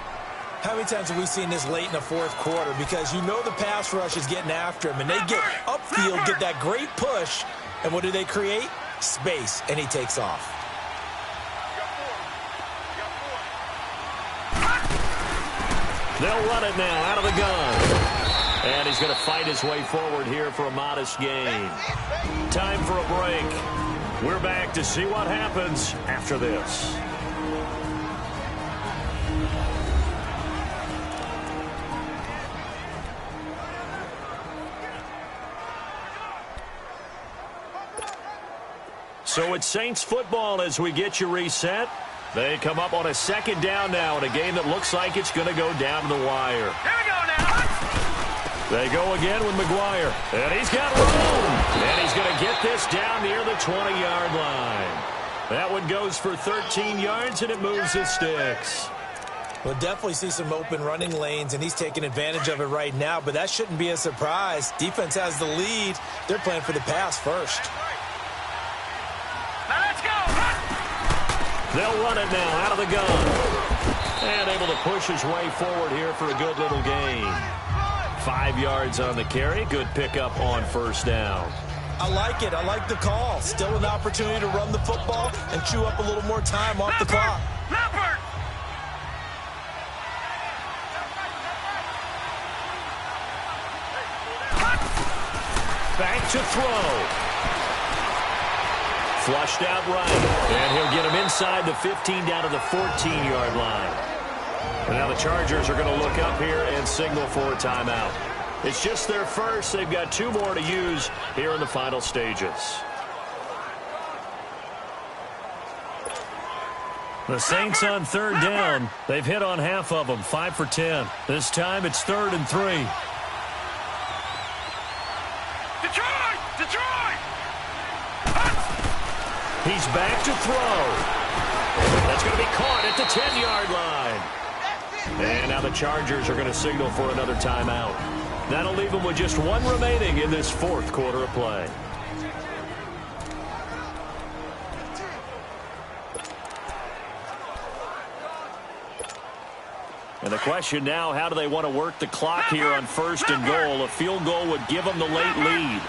How many times have we seen this late in the 4th quarter? Because you know the pass rush is getting after him, and they get upfield, get that great push, and what do they create? Space, and he takes off. They'll run it now out of the gun. And he's going to fight his way forward here for a modest gain. Time for a break. We're back to see what happens after this. So it's Saints football as we get you reset. They come up on a second down now in a game that looks like it's going to go down to the wire. Here we go now. They go again with McGuire. And he's got room. And he's going to get this down near the 20-yard line. That one goes for 13 yards, and it moves his sticks. We'll definitely see some open running lanes, and he's taking advantage of it right now, but that shouldn't be a surprise. Defense has the lead. They're playing for the pass first. Now let's go. They'll run it now out of the gun. And able to push his way forward here for a good little gain. 5 yards on the carry. Good pickup on first down. I like it. I like the call. Still an opportunity to run the football and chew up a little more time off the clock. Leopard. Back to throw. Flushed out right. And he'll get him inside the 15 down to the 14-yard line. And now the Chargers are going to look up here and signal for a timeout. It's just their first. They've got 2 more to use here in the final stages. The Saints on third down. They've hit on half of them, 5 for 10. This time it's 3rd and 3. Detroit! Detroit! He's back to throw. That's going to be caught at the 10-yard line. And now the Chargers are going to signal for another timeout. That'll leave them with just 1 remaining in this 4th quarter of play. And the question now, how do they want to work the clock here on 1st and goal? A field goal would give them the late lead.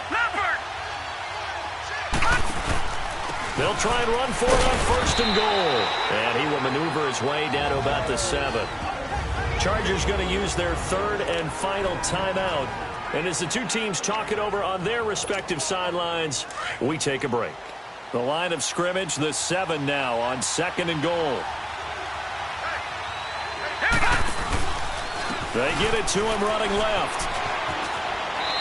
They'll try and run for it on 1st and goal. And he will maneuver his way down to about the 7. Chargers going to use their 3rd and final timeout. And as the 2 teams talk it over on their respective sidelines, we take a break. The line of scrimmage, the 7 now on 2nd and goal. They get it to him running left.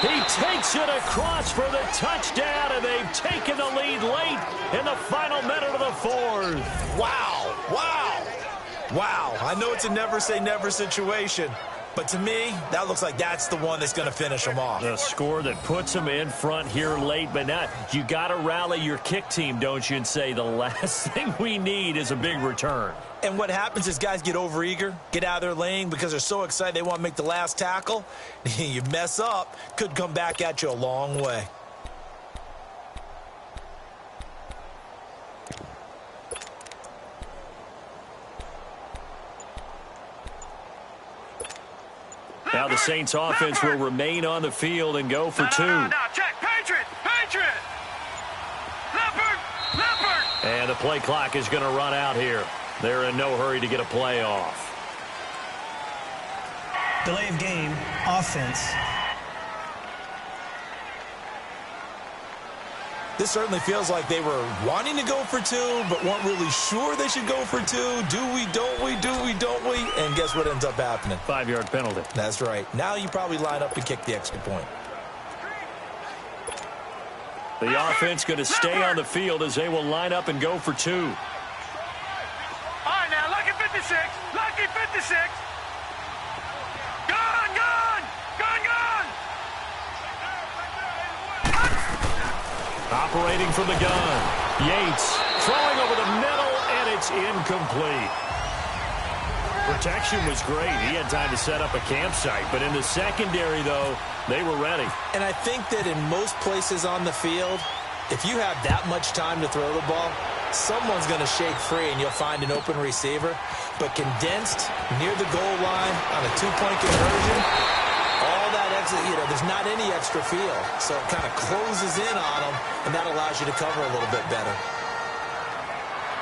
He takes it across for the touchdown, and they've taken the lead late in the final minute of the 4th. Wow. Wow. Wow. I know it's a never-say-never situation, but to me, that looks like that's the one that's going to finish them off. The score that puts them in front here late, but now you got to rally your kick team, don't you, and say the last thing we need is a big return. And what happens is guys get overeager, get out of their lane because they're so excited they want to make the last tackle. You mess up, could come back at you a long way. Now the Saints offense will remain on the field and go for 2. Now, check. Patriot! Patriot! Leopard! Leopard! And the play clock is going to run out here. They're in no hurry to get a play off. Delay of game, offense. This certainly feels like they were wanting to go for 2, but weren't really sure they should go for 2. Do we, don't we, do we, don't we? And guess what ends up happening? 5-yard penalty. That's right. Now you probably line up and kick the extra point. The offense going to stay on the field as they will line up and go for 2. All right, now, lucky 56. Lucky 56. Gun, gun! Gun, gun! Operating from the gun. Yates throwing over the middle, and it's incomplete. Protection was great. He had time to set up a campsite. But in the secondary, though, they were ready. And I think that in most places on the field, if you have that much time to throw the ball, someone's going to shake free and you'll find an open receiver. But condensed near the goal line on a 2-point conversion, all that extra, there's not any extra field. So it kind of closes in on them, and that allows you to cover a little bit better.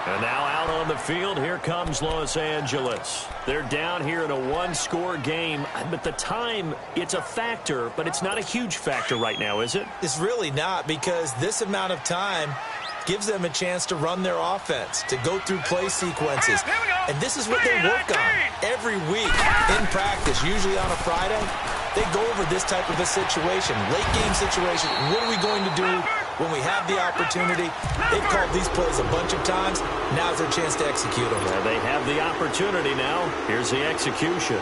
And now out on the field, here comes Los Angeles. They're down here in a 1-score game. But the time, it's a factor, but it's not a huge factor right now, is it? It's really not, because this amount of time gives them a chance to run their offense, to go through play sequences. And this is what they work on every week in practice, usually on a Friday. They go over this type of a situation, late game situation. What are we going to do When we have the opportunity, they've called these plays a bunch of times. Now's their chance to execute them. Yeah, they have the opportunity now. Here's the execution.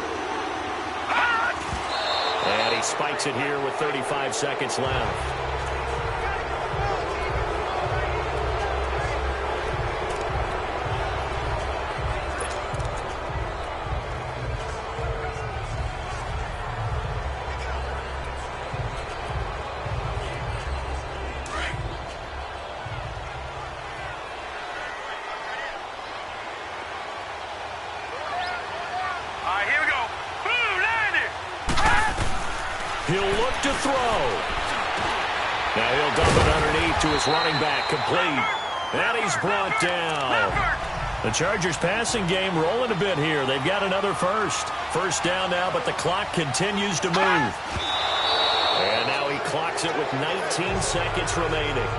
And he spikes it here with 35 seconds left. He'll look to throw. Now he'll dump it underneath to his running back, complete. And he's brought down. The Chargers passing game rolling a bit here. They've got another first. First down now, but the clock continues to move. And now he clocks it with 19 seconds remaining.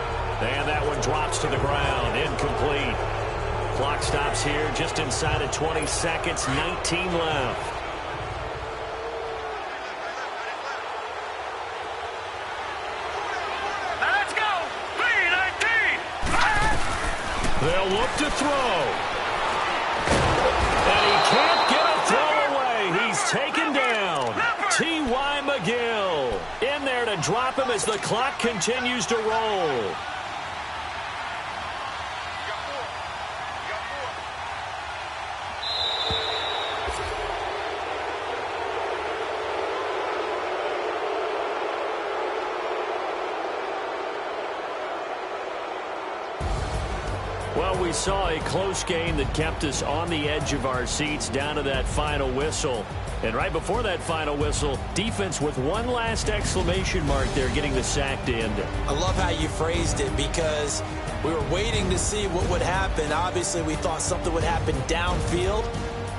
And that one drops to the ground, incomplete. Clock stops here just inside of 20 seconds, 19 left. They'll look to throw. And he can't get a throw away. He's taken down. T.Y. McGill in there to drop him as the clock continues to roll. Well, we saw a close game that kept us on the edge of our seats down to that final whistle. And right before that final whistle, defense with one last exclamation mark there getting the sack to end it. I love how you phrased it because we were waiting to see what would happen. Obviously, we thought something would happen downfield.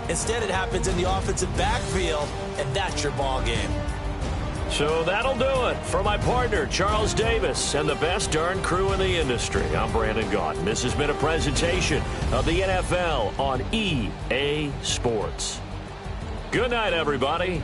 Instead, it happens in the offensive backfield, and that's your ball game. So that'll do it for my partner, Charles Davis, and the best darn crew in the industry. I'm Brandon Gaudin. This has been a presentation of the NFL on EA Sports. Good night, everybody.